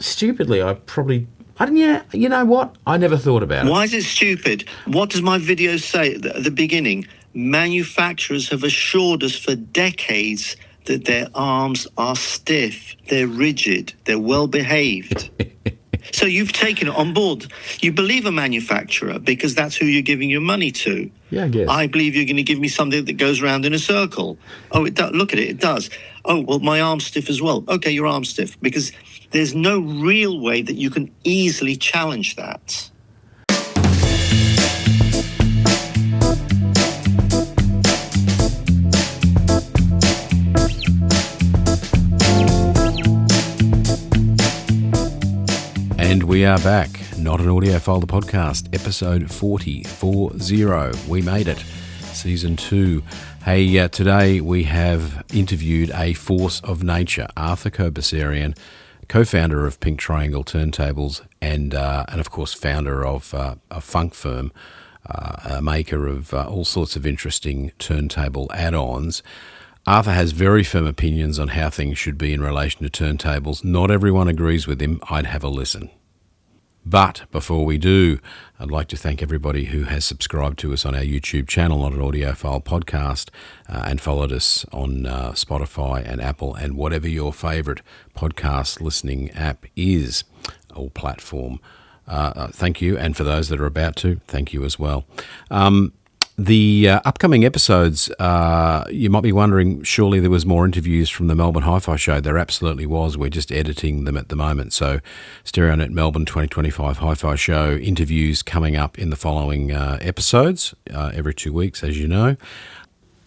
stupidly, I didn't, you know what? I never thought about it. Why is it stupid? What does my video say at the beginning? Manufacturers have assured us for decades that their arms are stiff, they're rigid, they're well behaved. So you've taken it on board. You believe a manufacturer because that's who you're giving your money to. Yeah, I guess. I believe you're going to give me something that goes around in a circle. Oh, it does. Look at it. It does. Oh, well, my arm's stiff as well. Okay, your arm's stiff. Because there's no real way that you can easily challenge that. And we are back. Not an Audiophile, the podcast, episode 40. We made it. Season 2. Hey, today we have interviewed a force of nature, Arthur Khoubesserian, co-founder of Pink Triangle Turntables and of course founder of a funk firm, a maker of all sorts of interesting turntable add-ons. Arthur has very firm opinions on how things should be in relation to turntables. Not everyone agrees with him. I'd have a listen. But before we do, I'd like to thank everybody who has subscribed to us on our YouTube channel, Not an Audiophile Podcast, and followed us on Spotify and Apple and whatever your favourite podcast listening app is or platform. Thank you. And for those that are about to, thank you as well. The upcoming episodes, you might be wondering, surely there was more interviews from the Melbourne HiFi show. There absolutely was. We're just editing them at the moment. So StereoNet Melbourne 2025 HiFi show interviews coming up in the following episodes, every 2 weeks, as you know.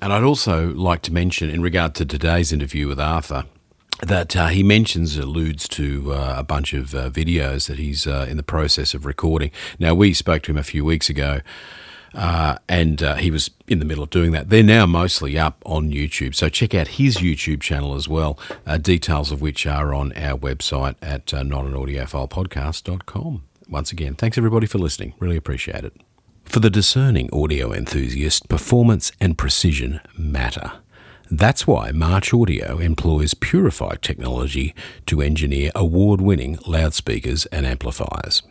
And I'd also like to mention, in regard to today's interview with Arthur, that he alludes to a bunch of videos that he's in the process of recording. Now, we spoke to him a few weeks ago, and he was in the middle of doing that. They're now mostly up on YouTube, so check out his YouTube channel as well, details of which are on our website at notanaudiophilepodcast.com. Once again, thanks everybody for listening. Really appreciate it. For the discerning audio enthusiast, performance and precision matter. That's why March Audio employs purified technology to engineer award-winning loudspeakers and amplifiers.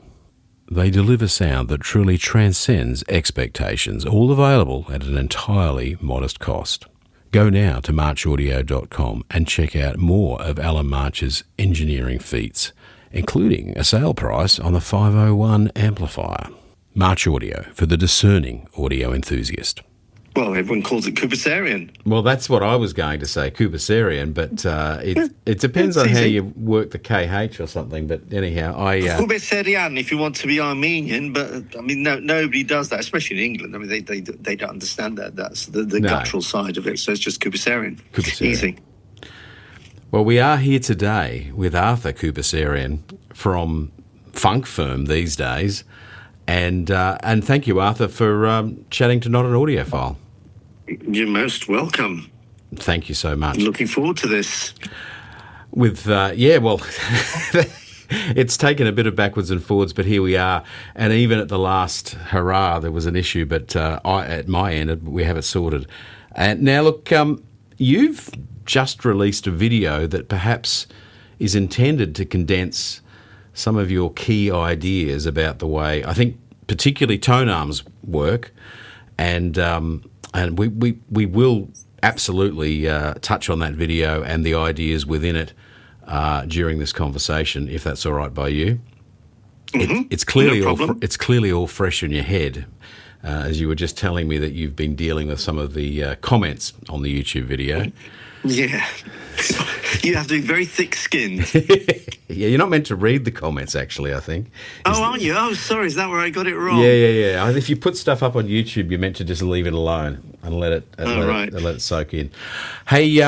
They deliver sound that truly transcends expectations, all available at an entirely modest cost. Go now to marchaudio.com and check out more of Alan March's engineering feats, including a sale price on the 501 amplifier. March Audio, for the discerning audio enthusiast. Well, everyone calls it Khoubesserian. Well, that's what I was going to say, Khoubesserian, but it depends on how you work the KH or something. But anyhow, Khoubesserian, if you want to be Armenian, but I mean, nobody does that, especially in England. I mean, they don't understand that. That's the guttural side of it. So it's just Khoubesserian. Easy. Well, we are here today with Arthur Khoubesserian from Funk Firm these days, and thank you, Arthur, for chatting to Not an Audiophile. You're most welcome. Thank you so much. Looking forward to this. It's taken a bit of backwards and forwards, but here we are. And even at the last hurrah, there was an issue, but at my end, we have it sorted. And now, look, you've just released a video that perhaps is intended to condense some of your key ideas about the way, I think, particularly tone arms work, and we will absolutely touch on that video and the ideas within it during this conversation, if that's all right by you. Mm-hmm. It's clearly all fresh in your head, as you were just telling me that you've been dealing with some of the comments on the YouTube video. Yeah. You have to be very thick-skinned. Yeah, you're not meant to read the comments, actually, I think. Aren't you? Oh, sorry, is that where I got it wrong? Yeah. If you put stuff up on YouTube, you're meant to just leave it alone and let it soak in. Hey,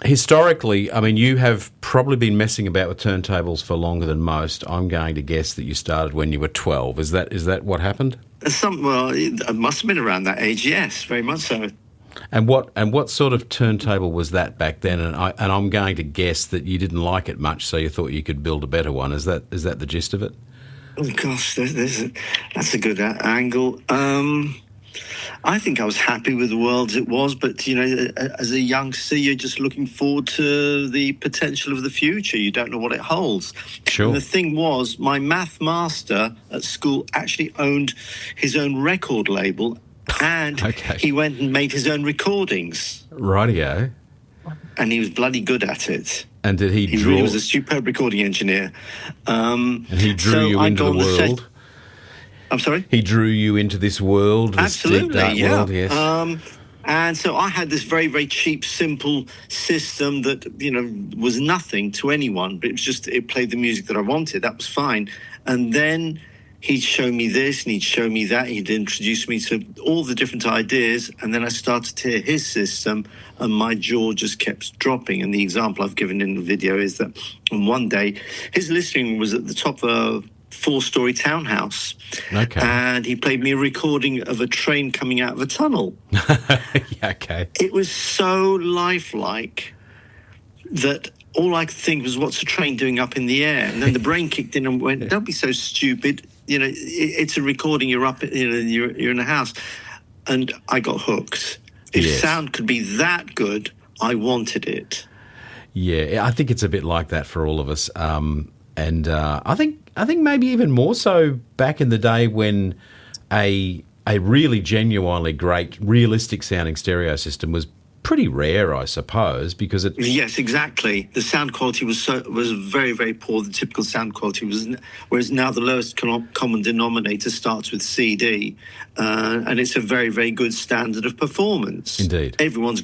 historically, I mean, you have probably been messing about with turntables for longer than most. I'm going to guess that you started when you were 12. Is that what happened? It must have been around that age, yes, very much so. And what sort of turntable was that back then? And I'm going to guess that you didn't like it much, so you thought you could build a better one. Is that the gist of it? Oh gosh, that's a good angle. I think I was happy with the world as it was, but, as a youngster, you're just looking forward to the potential of the future. You don't know what it holds. Sure. And the thing was, my math master at school actually owned his own record label, and Okay. he went and made his own recordings. Rightio. And he was bloody good at it. And did he draw? Really was a superb recording engineer. And he drew you into the world? I'm sorry? He drew you into this world, this deep, dark world, yes. And so I had this very, very cheap, simple system that, was nothing to anyone, but it played the music that I wanted. That was fine. And then he'd show me this and he'd show me that. He'd introduce me to all the different ideas. And then I started to hear his system and my jaw just kept dropping. And the example I've given in the video is that on one day, his listening room was at the top of a 4-story townhouse. Okay. And he played me a recording of a train coming out of a tunnel. Yeah, okay. It was so lifelike that all I could think was, what's a train doing up in the air? And then the brain kicked in and went, don't be so stupid. It's a recording. You're up, you're in a house. And I got hooked. If sound could be that good, I wanted it. Yeah, I think it's a bit like that for all of us. And I think maybe even more so back in the day when a really genuinely great, realistic sounding stereo system was pretty rare, I suppose, because it... Yes, exactly. The sound quality was very, very poor. The typical sound quality was... Whereas now the lowest common denominator starts with CD, and it's a very, very good standard of performance. Indeed. Everyone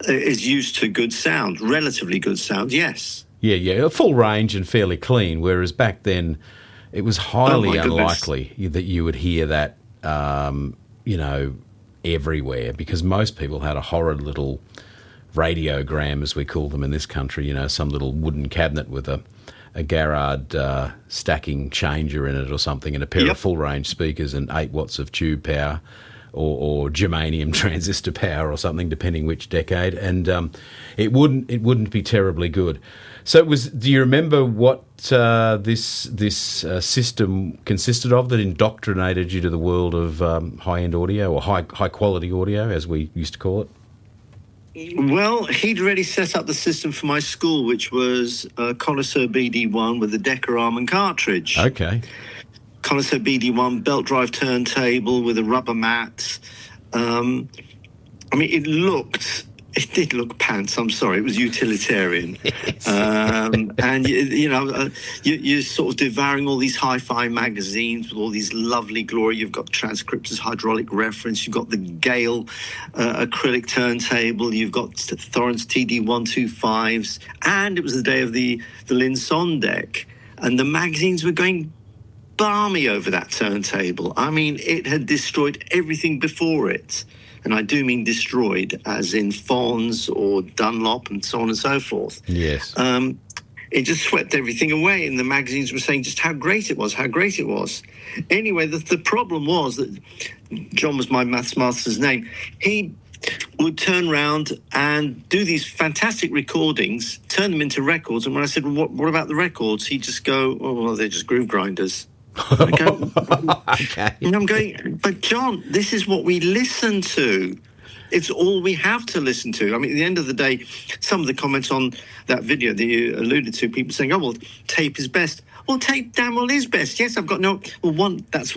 is used to good sound, relatively good sound, yes. Yeah, a full range and fairly clean, whereas back then it was highly unlikely that you would hear that, everywhere, because most people had a horrid little radiogram, as we call them in this country, some little wooden cabinet with a Garrard stacking changer in it or something, and a pair of full-range speakers and 8 watts of tube power or germanium transistor power or something, depending which decade, and it wouldn't be terribly good. So do you remember what this system consisted of that indoctrinated you to the world of high-end audio, or high-quality audio, as we used to call it? Well, he'd already set up the system for my school, which was Connoisseur BD1 with a Decker arm and cartridge. Okay. Connoisseur BD1 belt drive turntable with a rubber mat. It did look pants. I'm sorry. It was utilitarian. And, you're sort of devouring all these HiFi magazines with all these lovely glory. You've got transcriptors, hydraulic reference. You've got the Gale acrylic turntable. You've got Thorens TD125s. And it was the day of the Linn Son deck. And the magazines were going balmy over that turntable. I mean, it had destroyed everything before it. And I do mean destroyed, as in Thorens or Dunlop and so on and so forth. Yes. It just swept everything away, and the magazines were saying just how great it was. Anyway, the problem was that John was my maths master's name. He would turn around and do these fantastic recordings, turn them into records. And when I said, well, what about the records? He'd just go, oh, well, they're just groove grinders. Okay. And I'm going, but John, this is what we listen to. It's all we have to listen to. I mean, at the end of the day, some of the comments on that video that you alluded to, people saying, oh, well, tape is best. Well, tape damn well is best. Yes, I've got no... Well, that's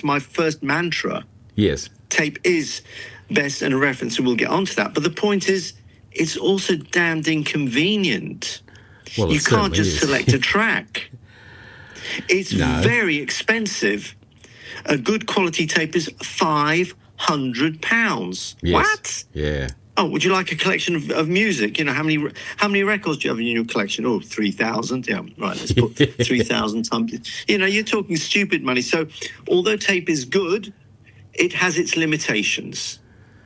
my first mantra. Yes. Tape is best and a reference, and we'll get onto that. But the point is, it's also damned inconvenient. Well, you can't just select a track. It's very expensive. A good quality tape is £500. Yes. What? Yeah. Oh, would you like a collection of music? How many records do you have in your collection? Oh, 3,000. Yeah, right. Let's put 3,000 times. You're talking stupid money. So, although tape is good, it has its limitations.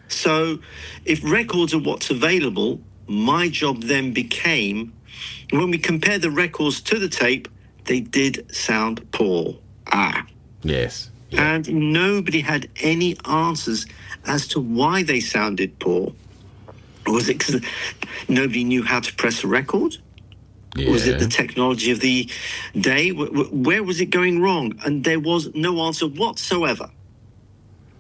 So, if records are what's available, my job then became, when we compare the records to the tape, they did sound poor. Yes. Yeah. And nobody had any answers as to why they sounded poor. Was it because nobody knew how to press a record? Yeah. Was it the technology of the day? Where was it going wrong? And there was no answer whatsoever.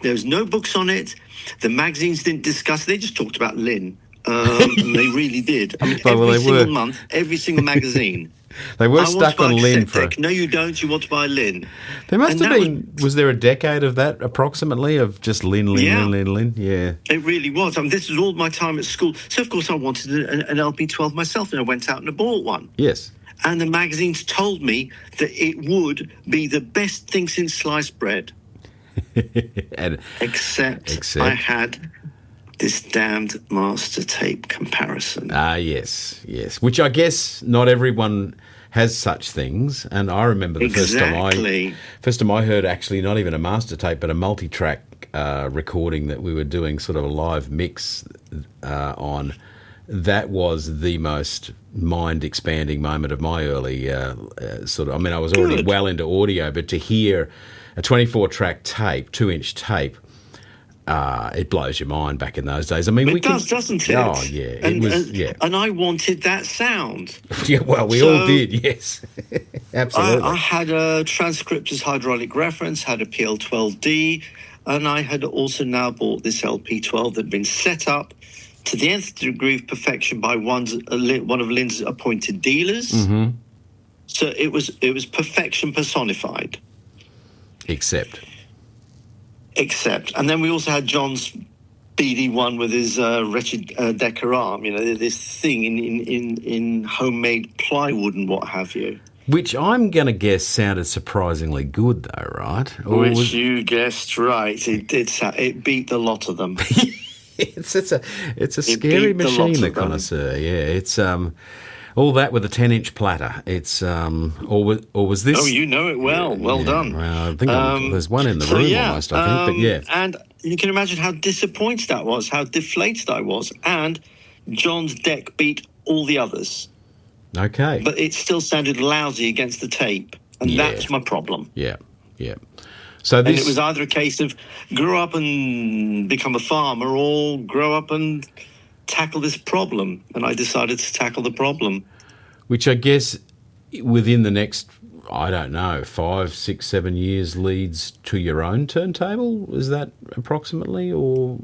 There was no books on it. The magazines didn't discuss it. They just talked about Linn. And they really did. I mean, every single month, every single magazine. They were stuck on Linn for... No, you don't. You want to buy Linn. There must have been... Was there a decade of that, approximately, of just Linn? Yeah. It really was. I mean, this was all my time at school. So, of course, I wanted an LP12 myself, and I went out and I bought one. Yes. And the magazines told me that it would be the best thing since sliced bread. Except I had this damned master tape comparison. Yes. Which I guess not everyone has such things. And I remember the first time I heard, actually, not even a master tape, but a multi-track recording that we were doing, sort of a live mix on. That was the most mind-expanding moment of my early sort of... I mean, I was already well into audio, but to hear a 24-track tape, 2-inch tape, it blows your mind back in those days. I mean, doesn't it? Oh, yeah. And I wanted that sound. Yeah, well, we all did, yes. Absolutely. I had a transcriptor's hydraulic reference, had a PL12D, and I had also now bought this LP12 that had been set up to the nth degree of perfection by one of Linn's appointed dealers. Mm-hmm. So it was perfection personified. Except. And then we also had John's BD1 with his wretched Decker arm, this thing in homemade plywood and what have you. Which I'm going to guess sounded surprisingly good, though, right? You guessed right. It did. It beat the lot of them. It's a scary machine, the connoisseur. Yeah, it's all that with a 10-inch platter. It's or was this? Oh, you know it well. Well done. Well, I think there's one in the room almost. I think, but yeah. And you can imagine how disappointed that was, how deflated I was, and John's deck beat all the others. Okay, but it still sounded lousy against the tape, and that's my problem. Yeah. So and it was either a case of grow up and become a farmer or grow up and tackle this problem. And I decided to tackle the problem. Which I guess within the next, 5, 6, 7 years leads to your own turntable? Is that approximately? Or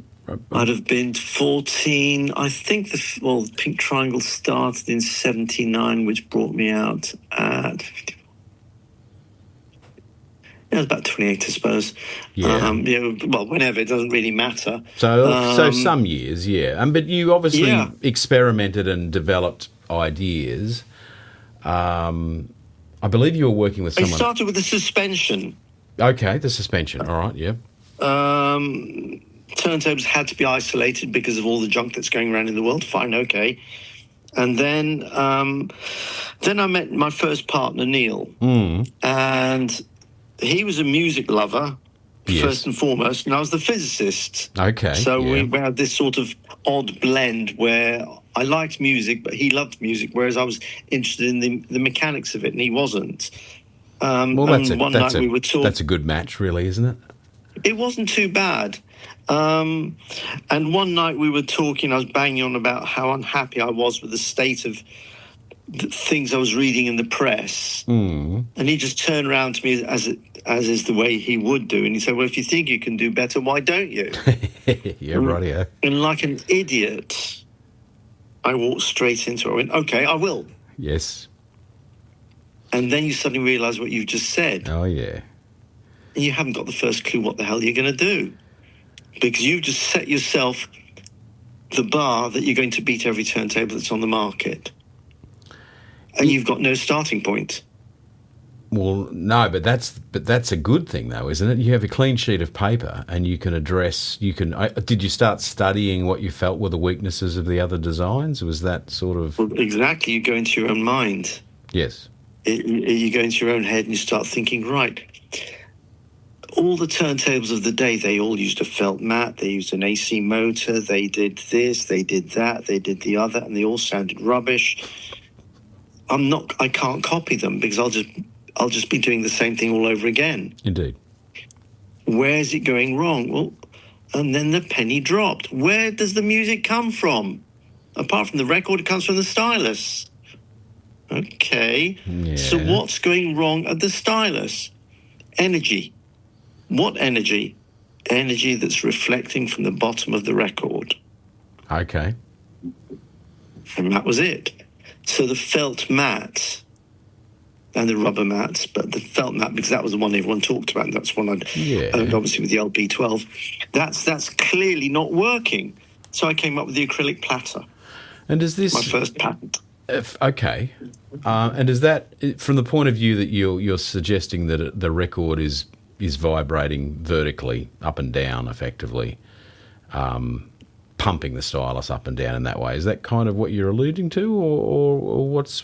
I'd have been 14. I think the Pink Triangle started in 79, which brought me out at... It was about 28, I suppose. Yeah. Whenever, it doesn't really matter. So some years, yeah. But you obviously experimented and developed ideas. I believe you were working with someone... I started with the suspension. Okay, the suspension. All right, yeah. Turntables had to be isolated because of all the junk that's going around in the world. Fine, okay. And then I met my first partner, Neil. And... he was a music lover, first and foremost, and I was the physicist. Okay. So we had this sort of odd blend where I liked music, but he loved music, whereas I was interested in the mechanics of it, and he wasn't. That's a good match, really, isn't it? It wasn't too bad. And one night we were talking, I was banging on about how unhappy I was with the state of the things I was reading in the press. And he just turned around to me as is the way he would do, and he said, well, if you think you can do better, why don't you? Yeah, rightio. And like an idiot, I walked straight into it. I went, okay, I will. Yes. And then you suddenly realise what you've just said. Oh, yeah. And you haven't got the first clue what the hell you're going to do, because you've just set yourself the bar that you're going to beat every turntable that's on the market. And you've got no starting point. Well, no, but that's a good thing, though, isn't it? You have a clean sheet of paper, and you can address. Did you start studying what you felt were the weaknesses of the other designs? Was that sort of... Well, exactly. You go into your own mind. Yes. You go into your own head and you start thinking, right, all the turntables of the day, they all used a felt mat, they used an AC motor, they did this, they did that, they did the other, and they all sounded rubbish. I can't copy them because I'll just be doing the same thing all over again. Indeed. Where's it going wrong? Well, and then the penny dropped. Where does the music come from? Apart from the record, it comes from the stylus. Okay. Yeah. So what's going wrong at the stylus? Energy. What energy? energy that's reflecting from the bottom of the record. Okay. And that was it. So the felt mat and the rubber mats, but the felt mat, because that was the one everyone talked about, and that's one I'd owned, obviously, with the LP12. That's clearly not working. So I came up with the acrylic platter. And does this... My first patent. Okay. And is that, from the point of view that you're suggesting that the record is vibrating vertically up and down, effectively, pumping the stylus up and down in that way, is that kind of what you're alluding to, or what?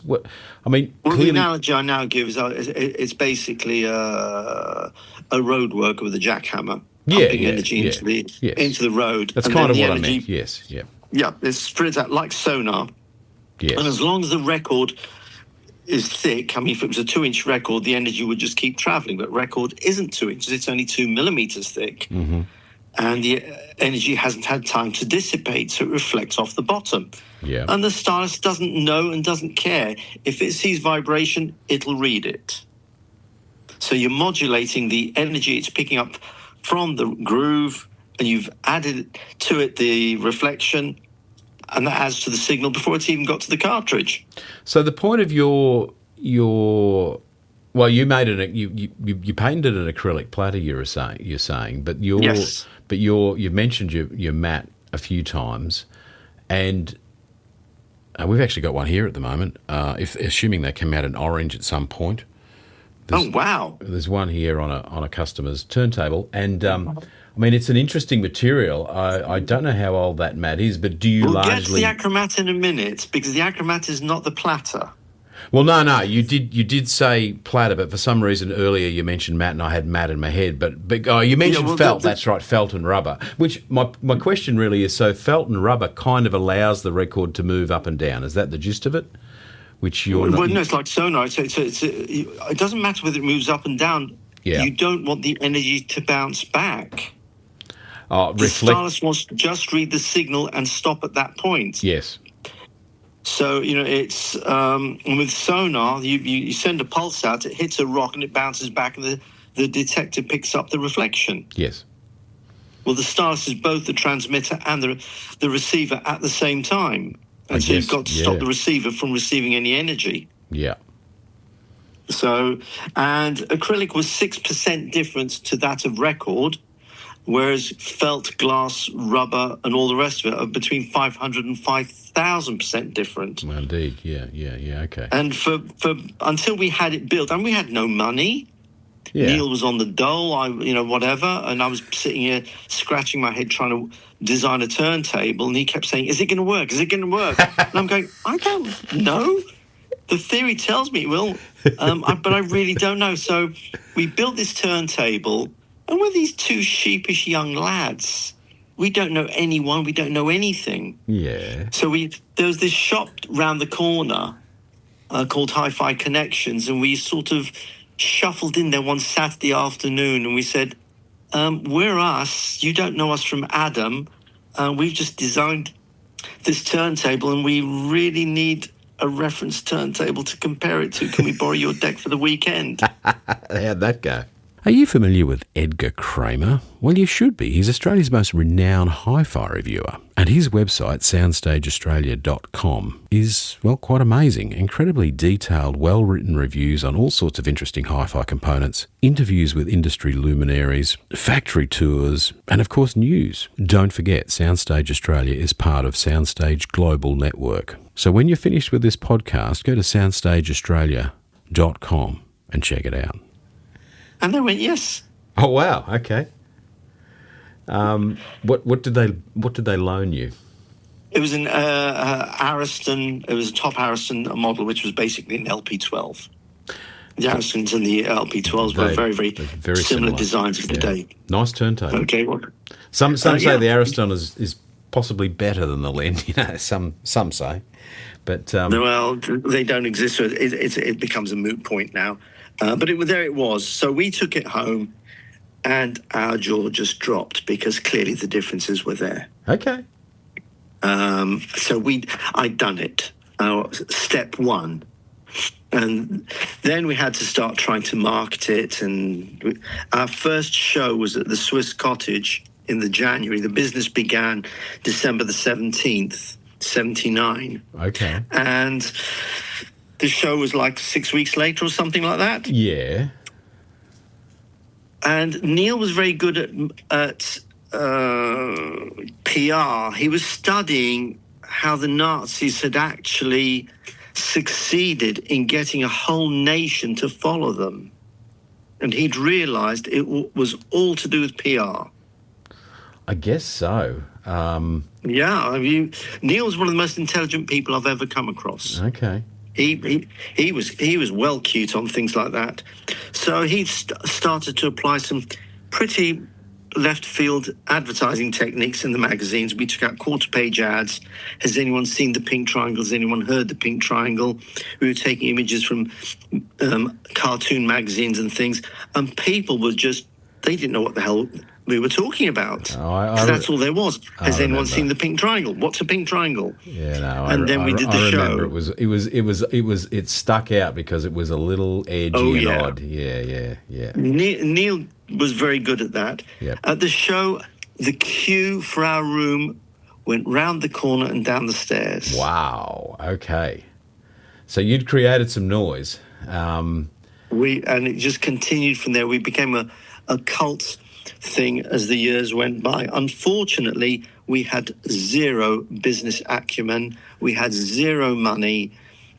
I mean, well, clearly... the analogy I now give is it's basically a road worker with a jackhammer pumping energy into the road. That's kind of what I meant. Yes, yeah. Yeah, it spreads out like sonar. Yes. And as long as the record is thick, I mean, if it was a 2-inch record, the energy would just keep travelling. But record isn't 2 inches; it's only 2 millimeters thick. Mm-hmm. And the energy hasn't had time to dissipate, so it reflects off the bottom. Yeah. And the stylus doesn't know and doesn't care. If it sees vibration, it'll read it. So you're modulating the energy it's picking up from the groove, and you've added to it the reflection, and that adds to the signal before it's even got to the cartridge. So the point of your well, you made it. You painted an acrylic platter. You're saying, but yes. But you've mentioned your mat a few times, and we've actually got one here at the moment. Assuming they come out in orange at some point. Oh wow! There's one here on a customer's turntable, and I mean it's an interesting material. I don't know how old that mat is, but do you largely? We'll get to the acromat in a minute, because the acromat is not the platter. Well, no, you did say platter, but for some reason earlier you mentioned mat, and I had mat in my head. But you mentioned felt. That's right, felt and rubber. Which my question really is: so felt and rubber kind of allows the record to move up and down. Is that the gist of it? Which you're not. Well, no, it's like sonar. It doesn't matter whether it moves up and down. Yeah. You don't want the energy to bounce back. The stylus wants to just read the signal and stop at that point. Yes. So, it's with sonar, you send a pulse out, it hits a rock and it bounces back, and the detector picks up the reflection. Yes. Well, the stylus is both the transmitter and the receiver at the same time. And so you've got to stop the receiver from receiving any energy. Yeah. So, and acrylic was 6% difference to that of record, whereas felt, glass, rubber, and all the rest of it are between 500 and 5,000% different. Well, indeed, yeah, okay. And for until we had it built, and we had no money. Yeah. Neil was on the dole, whatever, and I was sitting here scratching my head trying to design a turntable, and he kept saying, "Is it going to work? Is it going to work?" And I'm going, "I don't know. The theory tells me it will, but I really don't know." So we built this turntable. And we're these two sheepish young lads. We don't know anyone. We don't know anything. Yeah. So there was this shop round the corner called HiFi Connections, and we sort of shuffled in there one Saturday afternoon, and we said, "We're us. You don't know us from Adam. We've just designed this turntable, and we really need a reference turntable to compare it to. Can we borrow your deck for the weekend?" How'd that go? Are you familiar with Edgar Kramer? Well, you should be. He's Australia's most renowned hi-fi reviewer. And his website, soundstageaustralia.com, is, well, quite amazing. Incredibly detailed, well-written reviews on all sorts of interesting hi-fi components, interviews with industry luminaries, factory tours, and, of course, news. Don't forget, Soundstage Australia is part of Soundstage Global Network. So when you're finished with this podcast, go to soundstageaustralia.com and check it out. And they went, yes. Oh wow! Okay. What did they loan you? It was an Ariston. It was a top Ariston model, which was basically an LP12. The Aristons and the LP12s were very similar designs of the day. Nice turntable. Okay. Well, some say the Ariston is possibly better than the Linn. Some say, but well, they don't exist. So it becomes a moot point now. But there it was. So we took it home, and our jaw just dropped because clearly the differences were there. Okay. So I'd done it. Step one, And then we had to start trying to market it. And our first show was at the Swiss Cottage in the January. The business began December the 17th, 79. Okay. And the show was like 6 weeks later or something like that. Yeah. And Neil was very good at PR. He was studying how the Nazis had actually succeeded in getting a whole nation to follow them. And he'd realized it was all to do with PR. I guess so. Yeah, I mean, Neil's one of the most intelligent people I've ever come across. Okay. He was well cute on things like that. So he started to apply some pretty left field advertising techniques in the magazines. We took out quarter-page ads. Has anyone seen the pink triangle? Has anyone heard the pink triangle? We were taking images from cartoon magazines and things, and people were they didn't know what the hell we were talking about. That's all there was. Has anyone seen the pink triangle? What's a pink triangle? Yeah, no. And then we did the show. I remember it stuck out because it was a little edgy and odd. Yeah. Neil was very good at that. Yep. At the show, the queue for our room went round the corner and down the stairs. Wow. Okay. So you'd created some noise. And it just continued from there. We became a cult thing as the years went by. Unfortunately, we had zero business acumen. We had zero money.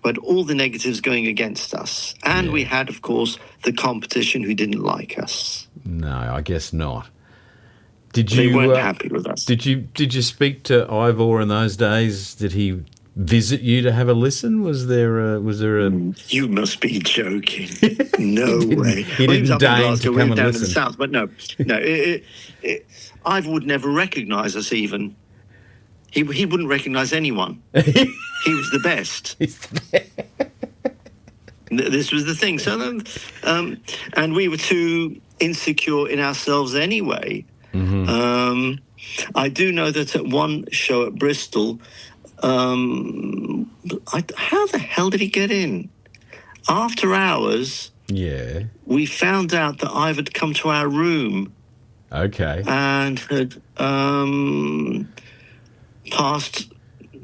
We had all the negatives going against us. And we had, of course, the competition who didn't like us. No, I guess not. They weren't happy with us. Did you speak to Ivor in those days? Did he visit you to have a listen? Was there a? You must be joking. No way. He didn't deign to come and down listen. In the south, but no. Ivor would never recognise us. Even he wouldn't recognise anyone. He was the best. This was the thing. So, and we were too insecure in ourselves anyway. Mm-hmm. I do know that at one show at Bristol, how the hell did he get in? After hours, we found out that Ivor had come to our room. Okay. And had passed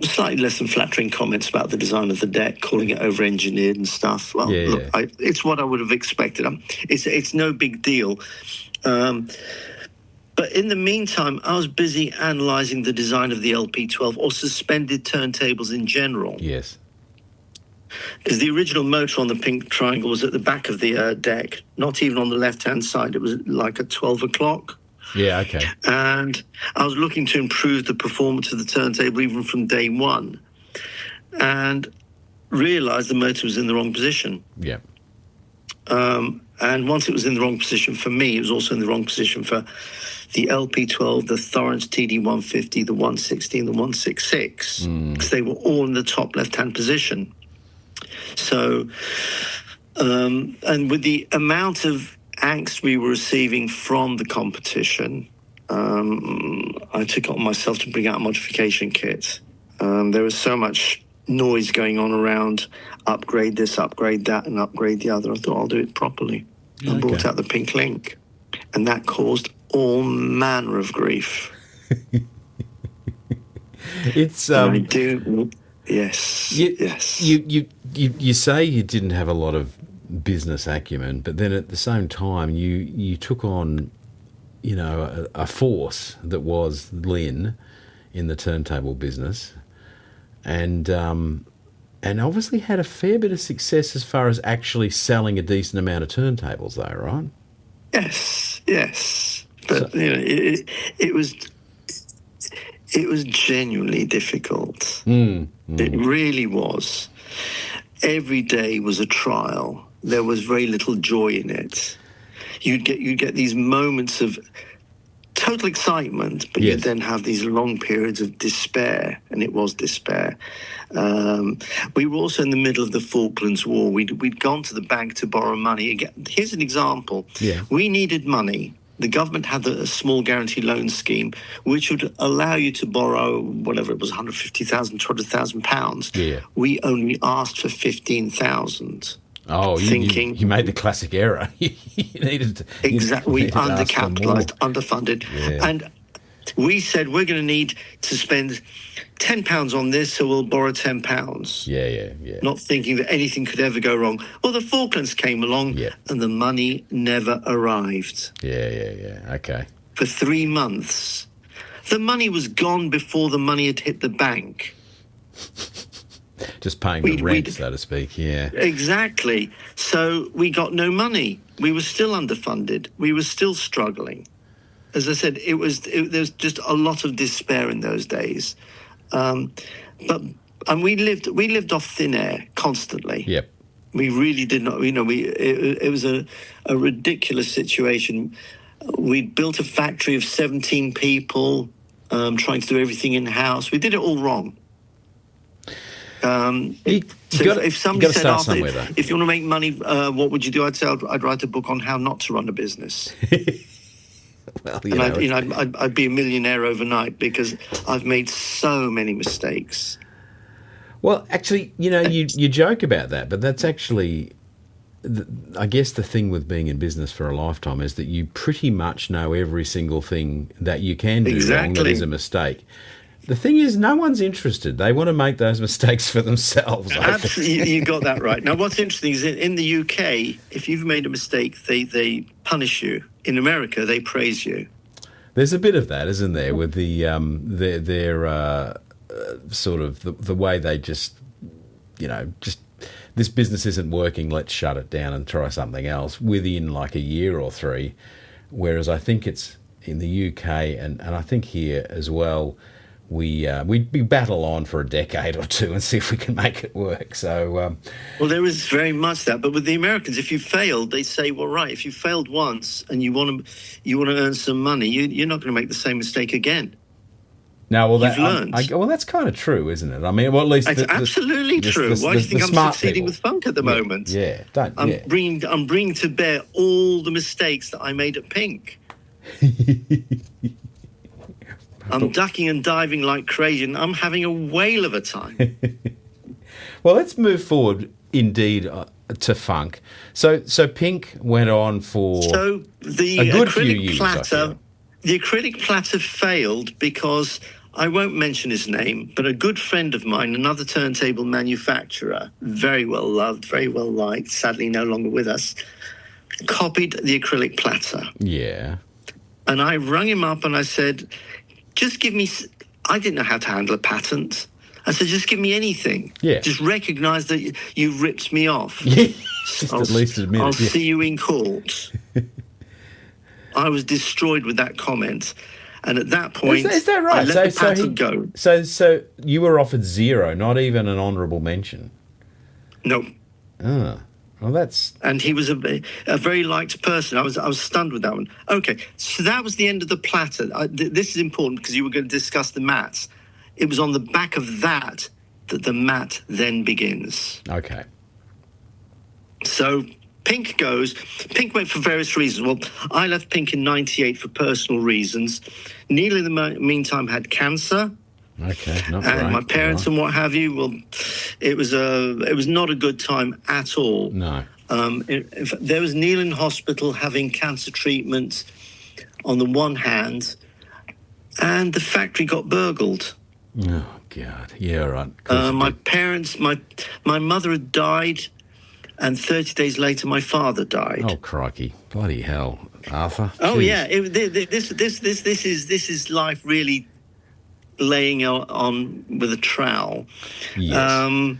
slightly less than flattering comments about the design of the deck, calling it over-engineered and stuff. Well, look, it's what I would have expected. It's no big deal. But in the meantime, I was busy analysing the design of the LP12 or suspended turntables in general. Yes. Because the original motor on the pink triangle was at the back of the deck, not even on the left-hand side. It was like at 12 o'clock. Yeah, okay. And I was looking to improve the performance of the turntable even from day one, and realised the motor was in the wrong position. Yeah. And once it was in the wrong position for me, it was also in the wrong position for the LP12, the Thorens TD150, the 160, and the 166, because they were all in the top left-hand position. So, and with the amount of angst we were receiving from the competition, I took it on myself to bring out a modification kit. There was so much noise going on around, upgrade this, upgrade that, and upgrade the other. I thought, I'll do it properly. I brought out the pink link, and that caused all manner of grief. It's I do, yes, yes. You say you didn't have a lot of business acumen, but then at the same time you took on, a force that was Linn in the turntable business, and obviously had a fair bit of success as far as actually selling a decent amount of turntables, though, right? Yes. But it was genuinely difficult. It really was. Every day was a trial. There was very little joy in it. You'd get these moments of total excitement, but you'd then have these long periods of despair, and it was despair. We were also in the middle of the Falklands War. We'd gone to the bank to borrow money. Again, here's an example. Yeah. We needed money. the government had a small guarantee loan scheme, which would allow you to borrow whatever it was, 150,000, 200,000 pounds. Yeah. We only asked for 15,000. Oh, you made the classic error. You needed to, exactly. We needed to ask for more. undercapitalised, underfunded, Yeah. and we said we're going to need to spend £10 on this, so we'll borrow £10. Yeah. Not thinking that anything could ever go wrong. Well, the Falklands came along, and the money never arrived. Yeah. Okay. For 3 months. The money was gone before the money had hit the bank. Just paying the rent, so to speak, yeah. Exactly. So we got no money. We were still underfunded. We were still struggling. As I said, there was just a lot of despair in those days. And we lived off thin air constantly. Yep. We really did not, it was a ridiculous situation. We built a factory of 17 people, trying to do everything in-house. We did it all wrong. If somebody said, Arthur, if you want to make money, what would you do? I'd say I'd write a book on how not to run a business. Well, I'd be a millionaire overnight because I've made so many mistakes. Well, actually, you joke about that, but that's actually, I guess the thing with being in business for a lifetime is that you pretty much know every single thing that you can do wrong that is a mistake. The thing is, no one's interested. They want to make those mistakes for themselves. Absolutely, you got that right. Now, what's interesting is in the UK, if you've made a mistake, they punish you. In America, they praise you. There's a bit of that, isn't there, with the their sort of the way they just this business isn't working, let's shut it down and try something else within like a year or 3. Whereas I think it's in the UK and I think here as well, we battle on for a decade or 2 and see if we can make it work. So, well, there is very much that. But with the Americans, if you failed, they say, well, right, if you failed once and you want to earn some money, you're not going to make the same mistake again. No, well, you've learned. Well, that's kind of true, isn't it? I mean, well, at least it's absolutely true. Why do you think I'm succeeding with funk at the moment? Yeah, I'm bringing to bear all the mistakes that I made at Pink. I'm ducking and diving like crazy, and I'm having a whale of a time. Well, let's move forward, indeed, to funk. So Pink went on for a good few years. The acrylic platter failed because, I won't mention his name, but a good friend of mine, another turntable manufacturer, very well loved, very well liked, sadly no longer with us, copied the acrylic platter. Yeah. And I rang him up and I said, just give me, I didn't know how to handle a patent. I said, just give me anything. Yeah. Just recognise that you ripped me off. Just at least admit it. I'll see you in court. I was destroyed with that comment. And at that point, is that right? I let the patent go. So you were offered 0, not even an honourable mention? No. Ah. Well, that's... And he was a very liked person. I was stunned with that one. Okay, so that was the end of the platter. This is important because you were going to discuss the mats. It was on the back of that the mat then begins. Okay. So Pink went for various reasons. Well, I left Pink in 98 for personal reasons. Neil, in the meantime, had cancer. Okay, not and great. My parents and what have you. Well, it was not a good time at all. No. There was Neil in hospital having cancer treatment on the one hand, and the factory got burgled. Oh God! Yeah, right. My parents, my mother had died, and 30 days later, my father died. Oh crikey! Bloody hell, Arthur! Oh Jeez. Yeah, this is life really laying on with a trowel. Yes.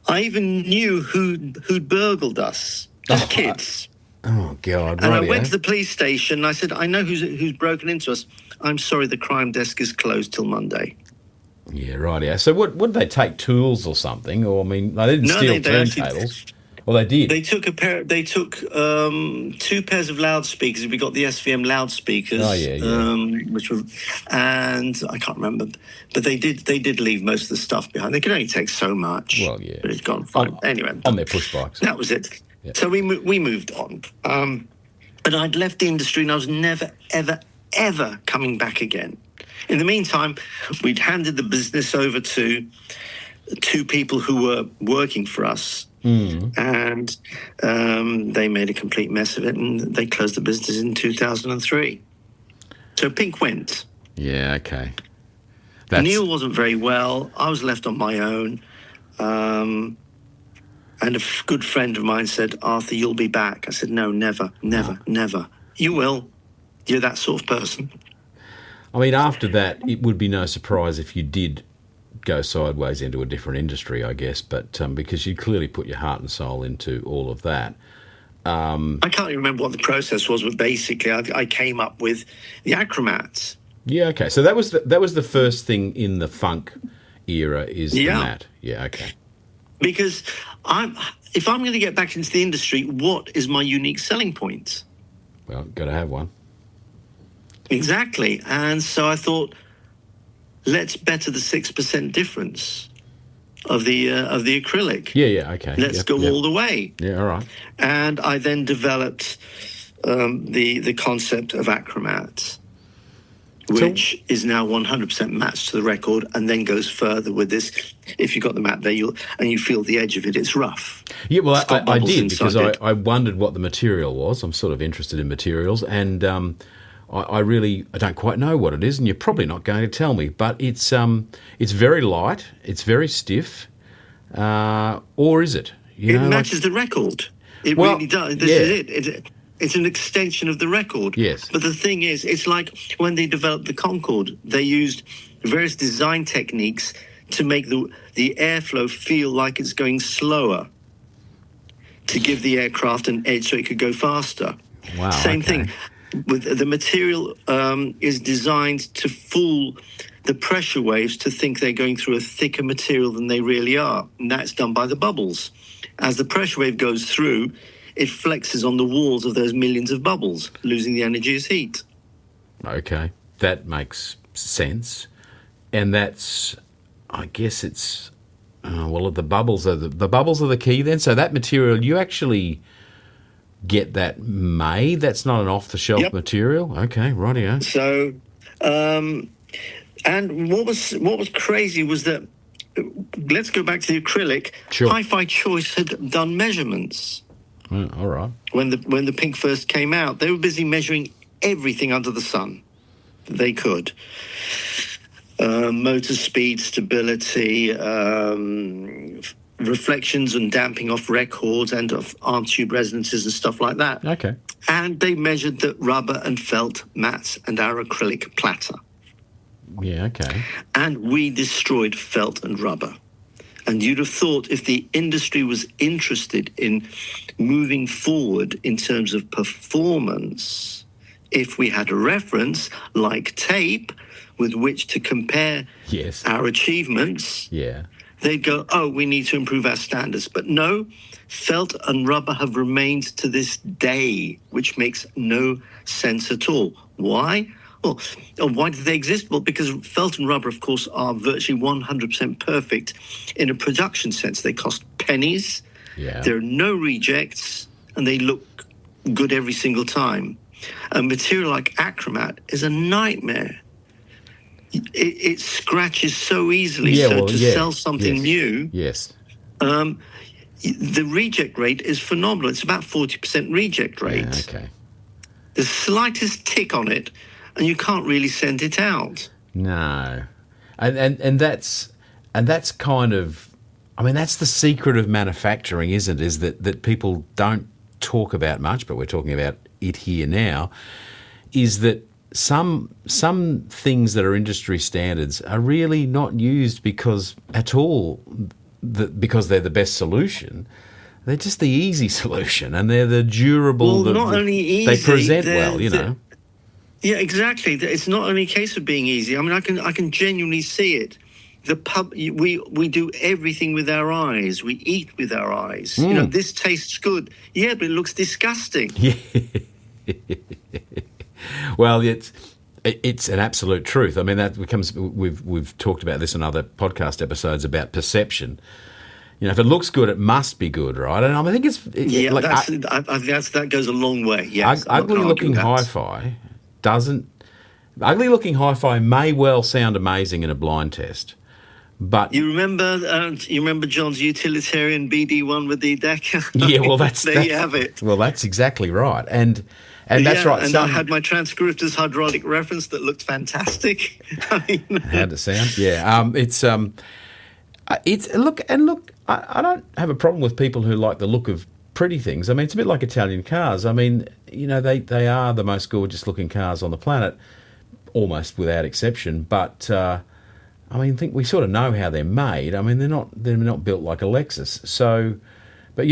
I even knew who'd burgled us as kids. Oh God! And I went to the police station and I said, I know who's broken into us. I'm sorry, the crime desk is closed till Monday. Yeah, right. Yeah. So what did they take, tools or something? Or I mean, they didn't steal turntables. Well, they did. They took 2 pairs of loudspeakers. We got the SVM loudspeakers. Oh yeah. Which were, and I can't remember, but they did leave most of the stuff behind. They could only take so much. Well, yeah. But it's gone fine. Anyway, on their push bikes. That was it. Yeah. So we moved on. But I'd left the industry and I was never, ever, ever coming back again. In the meantime, we'd handed the business over to two people who were working for us. And they made a complete mess of it, and they closed the business in 2003. So Pink went. Yeah, okay. Neil wasn't very well. I was left on my own. And a good friend of mine said, Arthur, you'll be back. I said, no, never, never, never. You will. You're that sort of person. I mean, after that, it would be no surprise if you did go sideways into a different industry, I guess, but because you clearly put your heart and soul into all of that. I can't even remember what the process was, but basically I came up with the acromats. Yeah, okay. So that was the first thing in the funk era is the mat. Yeah, okay. Because if I'm going to get back into the industry, what is my unique selling point? Well, got to have one. Exactly. And so I thought, let's better the 6% difference of the acrylic. Yeah, okay. Let's go all the way. Yeah, all right. And I then developed the concept of acromats, which is now 100% matched to the record, and then goes further with this. If you got the mat there, you feel the edge of it. It's rough. Yeah, well, I did, because I wondered what the material was. I'm sort of interested in materials, and I don't quite know what it is, and you're probably not going to tell me. But it's very light, it's very stiff, or is it? It matches the record. It really does. This is it. It's an extension of the record. Yes. But the thing is, it's like when they developed the Concorde, they used various design techniques to make the airflow feel like it's going slower, to give the aircraft an edge so it could go faster. Wow. Same thing. With the material is designed to fool the pressure waves to think they're going through a thicker material than they really are. And that's done by the bubbles. As the pressure wave goes through, it flexes on the walls of those millions of bubbles, losing the energy as heat. Okay, that makes sense. And that's, I guess it's, the bubbles are the key then. So that material, you actually get that made? That's not an off-the-shelf material? Okay, rightio. So, and what was crazy was that, let's go back to the acrylic. Sure. HiFi Choice had done measurements. All right. When the Pink first came out, they were busy measuring everything under the sun they could. Motor speed, stability, reflections and damping off records and of arm tube resonances and stuff like that. Okay. And they measured the rubber and felt mats and our acrylic platter. Yeah, okay. And we destroyed felt and rubber. And you'd have thought if the industry was interested in moving forward in terms of performance, if we had a reference like tape with which to compare our achievements, they'd go, oh, we need to improve our standards. But no, felt and rubber have remained to this day, which makes no sense at all. Why? Well, why do they exist? Well, because felt and rubber, of course, are virtually 100% perfect in a production sense. They cost pennies, there are no rejects, and they look good every single time. A material like acromat is a nightmare. It scratches so easily, sell something new, the reject rate is phenomenal. It's about 40% reject rate. Yeah, okay. The slightest tick on it, and you can't really send it out. No, and that's kind of, I mean, that's the secret of manufacturing, isn't it? Is that people don't talk about much, but we're talking about it here now. Is that some things that are industry standards are really not used because they're the best solution. They're just the easy solution, and they're the durable. Well, not only easy, they present well, you know. Yeah, exactly. It's not only a case of being easy. I mean, I can genuinely see it. We do everything with our eyes. We eat with our eyes. You know, this tastes good. Yeah, but it looks disgusting. Yeah. Well, it's an absolute truth. I mean, that becomes, we've talked about this in other podcast episodes about perception. if it looks good, it must be good, right? And I think it's that goes a long way. Yes, ugly-looking hi-fi doesn't. Ugly-looking hi-fi may well sound amazing in a blind test, but you remember John's utilitarian BD1 with the Decker? Yeah, well, you have it. Well, that's exactly right, and that's right. And I had my transcriptor's hydraulic reference that looked fantastic. How'd it sound? Yeah, it's look. I don't have a problem with people who like the look of pretty things. I mean, it's a bit like Italian cars. I mean, they are the most gorgeous looking cars on the planet, almost without exception. But I think we sort of know how they're made. I mean, they're not built like a Lexus. So, but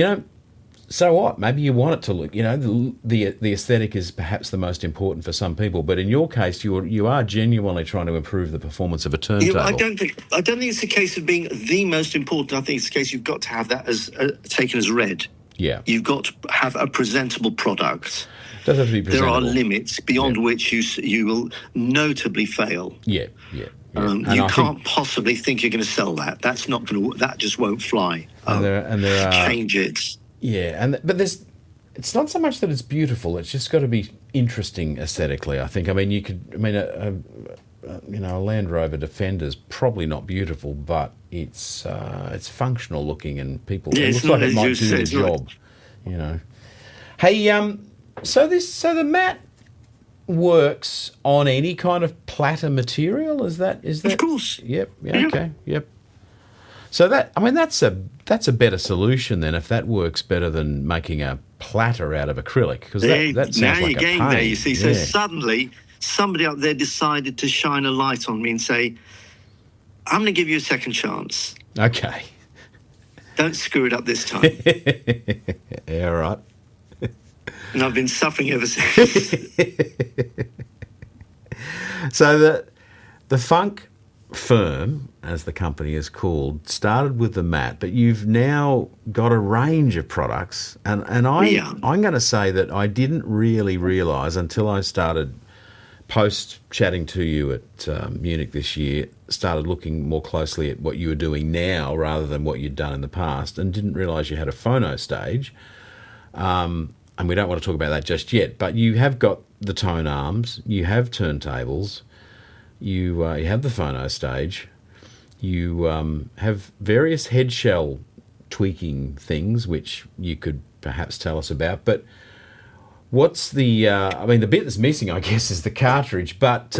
so what? Maybe you want it to look. The aesthetic is perhaps the most important for some people. But in your case, you are genuinely trying to improve the performance of a turntable. I don't think it's a case of being the most important. I think it's a case you've got to have that as taken as read. Yeah, you've got to have a presentable product. It does have to be presentable. There are limits beyond which you will notably fail. Yeah. You can't possibly think you're going to sell that. That's not going to. That just won't fly. And there are change it. Yeah, but it's not so much that it's beautiful. It's just got to be interesting aesthetically. I think. I mean, a Land Rover Defender's probably not beautiful, but it's functional looking, and people. Yeah, it looks like it might do the job. Hey, so the mat works on any kind of platter material. Is that? Of course. Yep. Yeah. Okay. Yep. So that's a better solution then, if that works better than making a platter out of acrylic, because that sounds like a pain. Now you're getting there, you see. So suddenly somebody up there decided to shine a light on me and say, I'm going to give you a second chance. Okay. Don't screw it up this time. Yeah, all right. And I've been suffering ever since. So the Funk firm, as the company is called, started with the mat, but you've now got a range of products, and I'm going to say that I didn't really realise until I started post-chatting to you at Munich this year, started looking more closely at what you were doing now rather than what you'd done in the past, and didn't realise you had a phono stage. And we don't want to talk about that just yet, but you have got the tone arms, you have turntables, you have the phono stage, you have various head shell tweaking things, which you could perhaps tell us about. But what's the bit that's missing, I guess, is the cartridge. But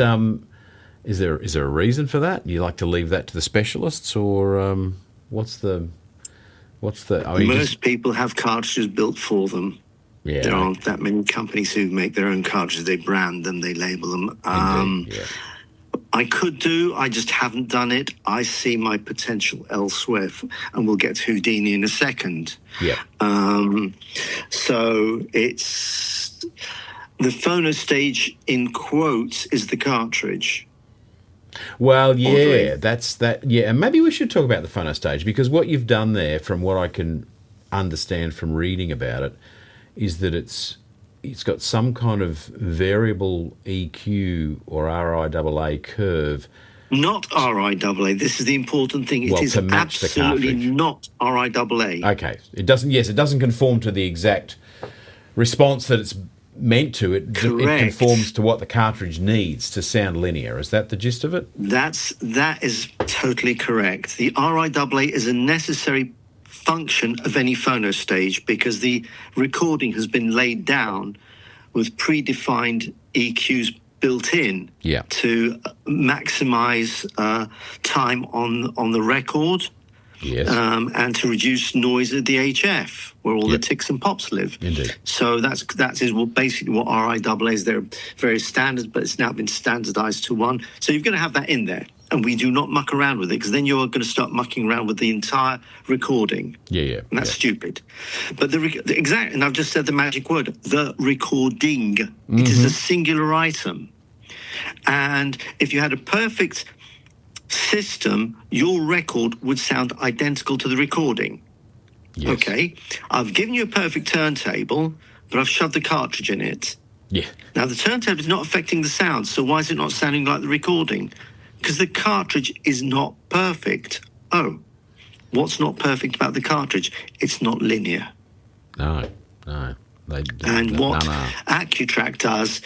is there a reason for that? You like to leave that to the specialists, or what's the? Most people have cartridges built for them. Yeah, there aren't that many companies who make their own cartridges. They brand them, they label them. I just haven't done it. I see my potential elsewhere, and we'll get to Houdini in a second. Yeah. So it's the phono stage, in quotes, is the cartridge. Well, yeah, that's that. Yeah, and maybe we should talk about the phono stage, because what you've done there, from what I can understand from reading about it, is that it's got some kind of variable EQ or RIAA curve. Not RIAA. This is the important thing. It is absolutely not RIAA. Okay. It doesn't conform to the exact response that it's meant to. It conforms to what the cartridge needs to sound linear. Is that the gist of it? That is totally correct. The RIAA is a necessary function of any phono stage, because the recording has been laid down with predefined EQs built in to maximize time on the record, and to reduce noise at the HF, where all the ticks and pops live. Indeed. So that is basically what RIAA is. There are various standards, but it's now been standardized to one. So you're going to have that in there. And we do not muck around with it, because then you're going to start mucking around with the entire recording. Yeah. And that's stupid. But and I've just said the magic word, the recording. Mm-hmm. It is a singular item. And if you had a perfect system, your record would sound identical to the recording. Yes. Okay? I've given you a perfect turntable, but I've shoved the cartridge in it. Yeah. Now, the turntable is not affecting the sound, so why is it not sounding like the recording? Because the cartridge is not perfect. Oh, What's not perfect about the cartridge? It's not linear. No. And what AccuTrack does,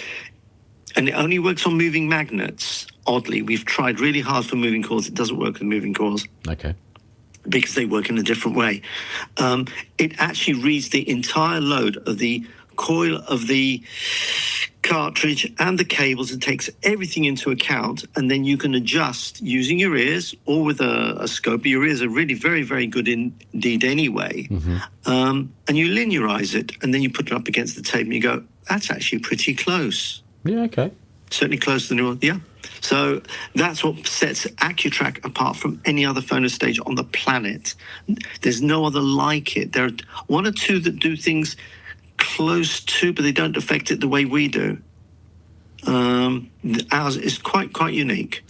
and it only works on moving magnets, oddly. We've tried really hard for moving cores. It doesn't work with moving cores. Okay. Because they work in a different way. It actually reads the entire load of the coil of the cartridge and the cables and takes everything into account, and then you can adjust using your ears or with a scope. Your ears are really very, very good indeed anyway. And you linearize it, and then you put it up against the tape and you go, that's actually pretty close. Yeah, okay. Certainly closer than yours, yeah. So that's what sets AccuTrack apart from any other phono stage on the planet. There's no other like it. There are one or two that do things close to, but they don't affect it the way we do. Ours is quite unique.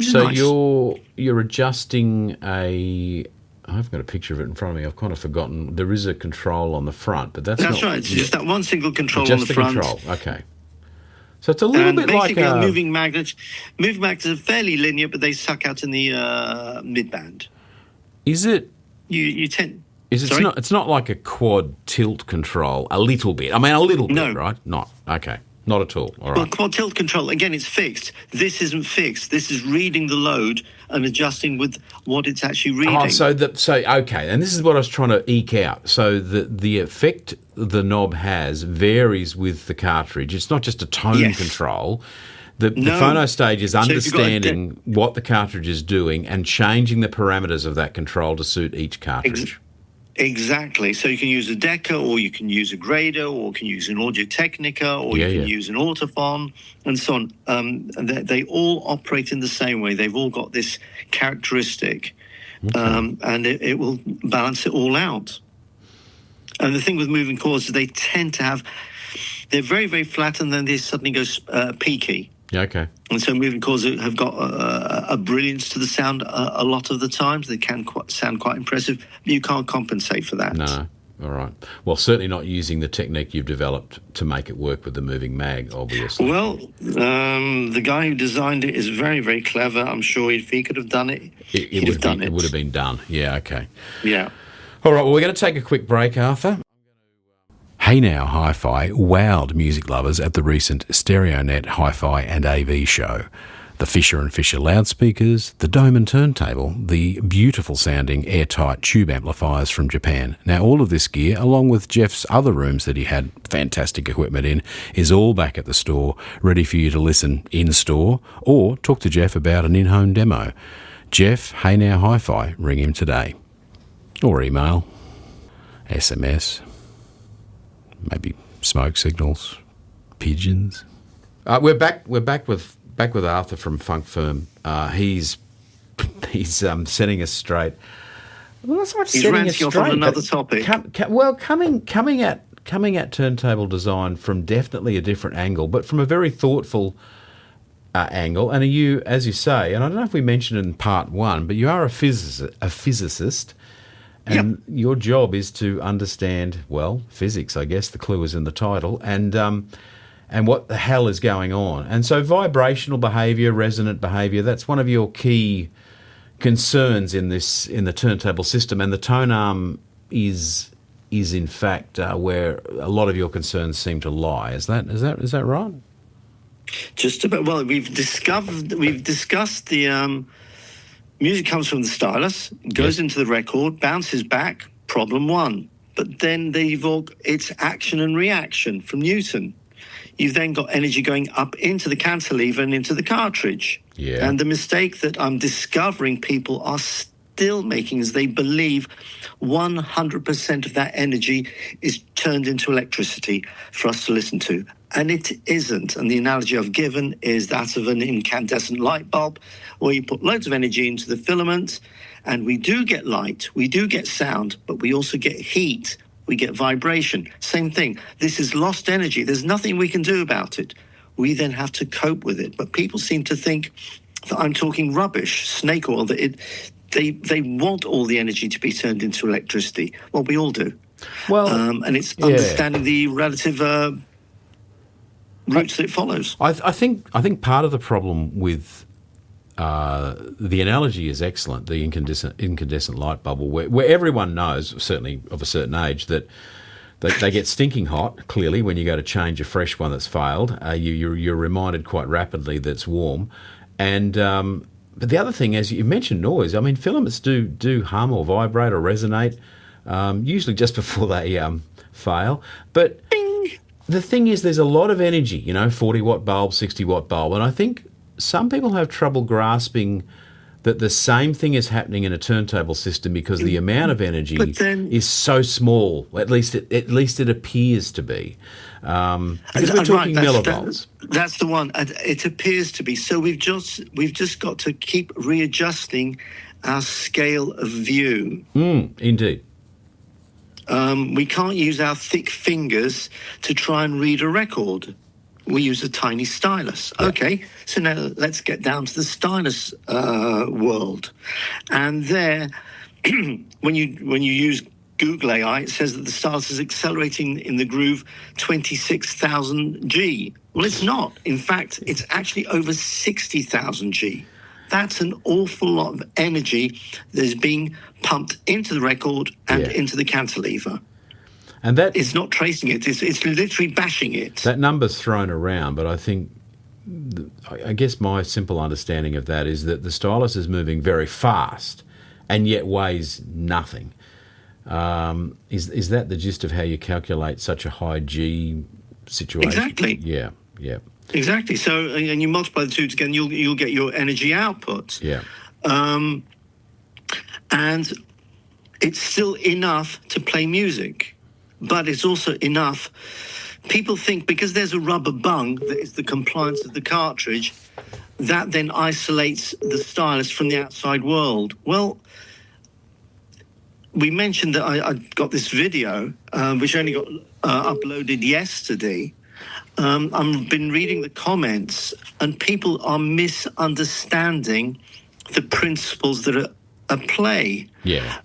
So nice. you're adjusting a. I've got a picture of it in front of me. I've kind of forgotten. There is a control on the front, but that's not, right. It's just that one single control just on the front. Control. Okay. So it's a little bit like a moving magnet. Moving magnets are fairly linear, but they suck out in the mid-band. Is it? You tend. It's not like a quad tilt control. A little bit. I mean, a little bit, right? Not okay. Not at all. All right. Well, quad tilt control again. It's fixed. This isn't fixed. This is reading the load and adjusting with what it's actually reading. Oh, so okay, and this is what I was trying to eke out. So the effect the knob has varies with the cartridge. It's not just a tone control. The phono stage is understanding what the cartridge is doing and changing the parameters of that control to suit each cartridge. Exactly. So you can use a Decca, or you can use a Grader, or you can use an Audio Technica, or you can use an Autophone, and so on. They all operate in the same way. They've all got this characteristic, and it will balance it all out. And the thing with moving chords is they tend to have, they're very, very flat, and then they suddenly go peaky. Yeah, okay. And so moving chords have got a brilliance to the sound a lot of the times. They can sound quite impressive, but you can't compensate for that. No. All right. Well, certainly not using the technique you've developed to make it work with the moving mag, obviously. Well, the guy who designed it is very, very clever. I'm sure if he could have done it, he'd have done it. It would have been done. Yeah, okay. Yeah. All right, well, we're going to take a quick break, Arthur. Hey Now Hi-Fi wowed music lovers at the recent StereoNet Hi-Fi and AV show. The Fisher & Fisher loudspeakers, the Dome and Turntable, the beautiful sounding airtight tube amplifiers from Japan. Now all of this gear, along with Jeff's other rooms that he had fantastic equipment in, is all back at the store, ready for you to listen in-store or talk to Jeff about an in-home demo. Jeff, Hey Now Hi-Fi, ring him today. Or email, SMS, maybe smoke signals, pigeons. We're back with Arthur from Funk Firm. He's setting us straight. Well, that's not He's setting us ranting off straight. on another topic. Coming at turntable design from definitely a different angle, but from a very thoughtful angle. And you, as you say, and I don't know if we mentioned in part one, but you are a physicist. And your job is to understand, well, physics, I guess. The clue is in the title. And what the hell is going on. And so vibrational behaviour, resonant behaviour, that's one of your key concerns in the turntable system. And the tone arm is in fact where a lot of your concerns seem to lie. Is that right? Just about. Well, we've discussed the music comes from the stylus, goes into the record, bounces back. Problem one. But then they evoke its action and reaction from Newton. You've then got energy going up into the cantilever and into the cartridge. Yeah. And the mistake that I'm discovering people are still making is they believe 100% of that energy is turned into electricity for us to listen to. And it isn't. And the analogy I've given is that of an incandescent light bulb where you put loads of energy into the filament and we do get light, we do get sound, but we also get heat. We get vibration. Same thing. This is lost energy. There's nothing we can do about it. We then have to cope with it. But people seem to think that I'm talking rubbish, snake oil, that they want all the energy to be turned into electricity. Well, we all do. Well, and it's understanding the relative routes that it follows. I think part of the problem with the analogy is excellent, the incandescent light bubble, where everyone knows, certainly of a certain age, that they get stinking hot, clearly, when you go to change a fresh one that's failed. You're reminded quite rapidly that it's warm. And but the other thing, as you mentioned noise, I mean, filaments do hum or vibrate or resonate, usually just before they fail. But the thing is, there's a lot of energy, 40-watt bulb, 60-watt bulb, and I think some people have trouble grasping that the same thing is happening in a turntable system because the amount of energy is so small. At least it appears to be. Because we're talking millivolts. That's the one. It appears to be. So we've just got to keep readjusting our scale of view. Indeed. We can't use our thick fingers to try and read a record. We use a tiny stylus. Yeah. Okay, so now let's get down to the stylus world. And there, when you use Google AI, it says that the stylus is accelerating in the groove 26,000 G. Well, it's not. In fact, it's actually over 60,000 G. That's an awful lot of energy that is being pumped into the record and into the cantilever. And that it's not tracing it; it's literally bashing it. That number's thrown around, but I think, I guess my simple understanding of that is that the stylus is moving very fast, and yet weighs nothing. Is that the gist of how you calculate such a high G situation? Exactly. Yeah. Exactly. So, and you multiply the two together, you'll get your energy output. Yeah. And it's still enough to play music. But it's also enough. People think because there's a rubber bung that is the compliance of the cartridge, that then isolates the stylus from the outside world. Well, we mentioned that I got this video, which only got uploaded yesterday. I've been reading the comments, and people are misunderstanding the principles that are at play. Yeah.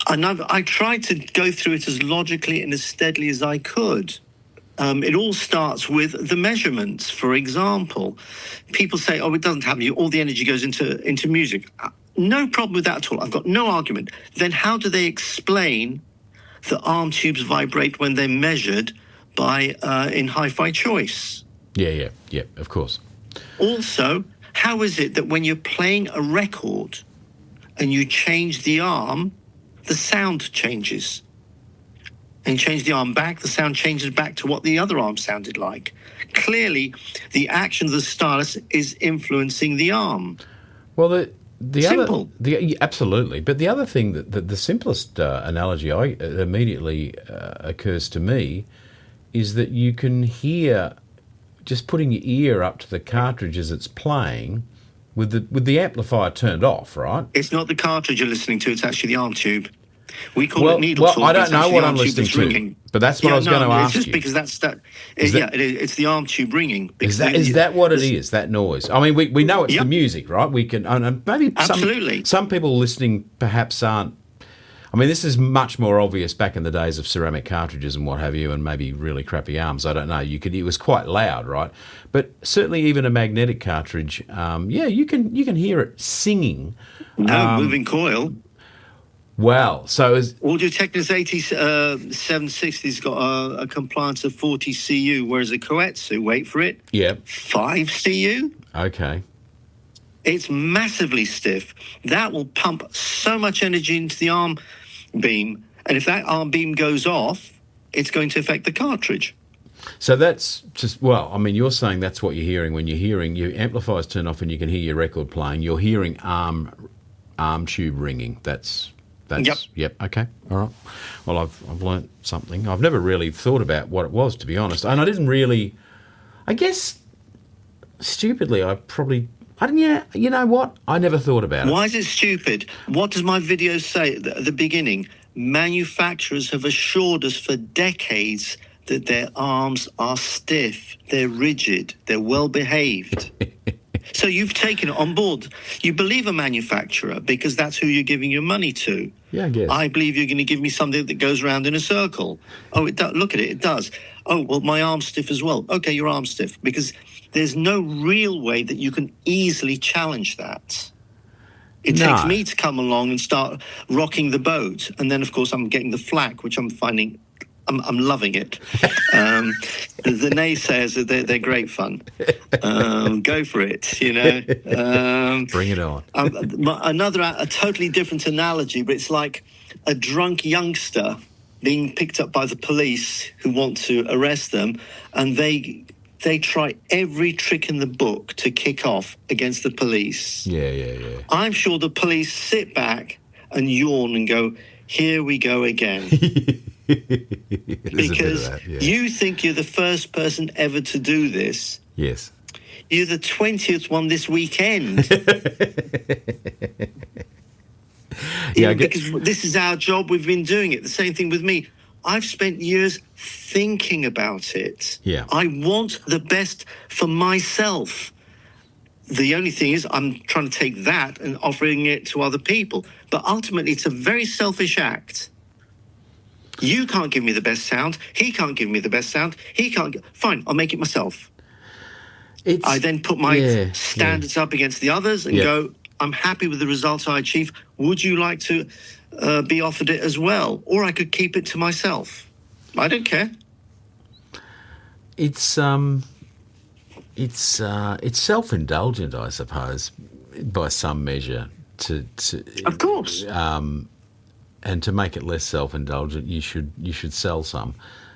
I tried to go through it as logically and as steadily as I could. It all starts with the measurements. For example, people say, it doesn't happen. All the energy goes into music. No problem with that at all. I've got no argument. Then how do they explain that arm tubes vibrate when they're measured by in HiFi choice? Yeah, of course. Also, how is it that when you're playing a record and you change the arm, the sound changes? And you change the arm back, the sound changes back to what the other arm sounded like. Clearly, the action of the stylus is influencing the arm. Well, Simple. Absolutely. But the other thing, that the simplest analogy immediately occurs to me is that you can hear, just putting your ear up to the cartridge as it's playing, with the amplifier turned off, right? It's not the cartridge you're listening to, it's actually the arm tube. We call it needle talk. Well, I don't know what I'm listening to, ringing. But that's what I was going to ask you. It's just because it's the arm tube ringing. Is that what it is, that noise? I mean, we know it's the music, right? We can, and maybe absolutely. Some people listening perhaps aren't. I mean, this is much more obvious back in the days of ceramic cartridges and what have you, and maybe really crappy arms. I don't know. It was quite loud, right? But certainly, even a magnetic cartridge, you can hear it singing. No, moving coil. Well, so Audio Technica's 760's got a compliance of 40 CU, whereas a Koetsu, wait for it, 5 CU. Okay. It's massively stiff. That will pump so much energy into the arm beam, and if that arm beam goes off, it's going to affect the cartridge. So that's just, you're saying that's what you're hearing when you're hearing your amplifiers turn off and you can hear your record playing. You're hearing arm tube ringing. That's Yep. Okay. All right. Well, I've learnt something. I've never really thought about what it was, to be honest, and I didn't really. I guess stupidly, I didn't. Yeah. You know what? I never thought about it. Why is it stupid? What does my video say at the beginning? Manufacturers have assured us for decades that their arms are stiff, they're rigid, they're well behaved. So you've taken it on board. You believe a manufacturer because that's who you're giving your money to. Yeah, I guess. I believe you're going to give me something that goes around in a circle. Oh, it does. Look at it. It does. Oh, well, my arm's stiff as well. Okay, your arm's stiff. Because there's no real way that you can easily challenge that. It takes me to come along and start rocking the boat. And then, of course, I'm getting the flack, which I'm finding... I'm loving it. The naysayers, they're great fun. Go for it, you know. Bring it on. A totally different analogy, but it's like a drunk youngster being picked up by the police who want to arrest them, and they try every trick in the book to kick off against the police. Yeah. I'm sure the police sit back and yawn and go, here we go again. Because you think you're the first person ever to do this. Yes. You're the 20th one this weekend. Because this is our job. We've been doing it. The same thing with me. I've spent years thinking about it. Yeah. I want the best for myself. The only thing is I'm trying to take that and offering it to other people. But ultimately, it's a very selfish act. You can't give me the best sound. He can't give me the best sound. He can't. Fine, I'll make it myself. I then put my standards up against the others and go, I'm happy with the results I achieve. Would you like to be offered it as well? Or I could keep it to myself. I don't care. It's self-indulgent, I suppose, by some measure. Of course. And to make it less self-indulgent, you should sell some,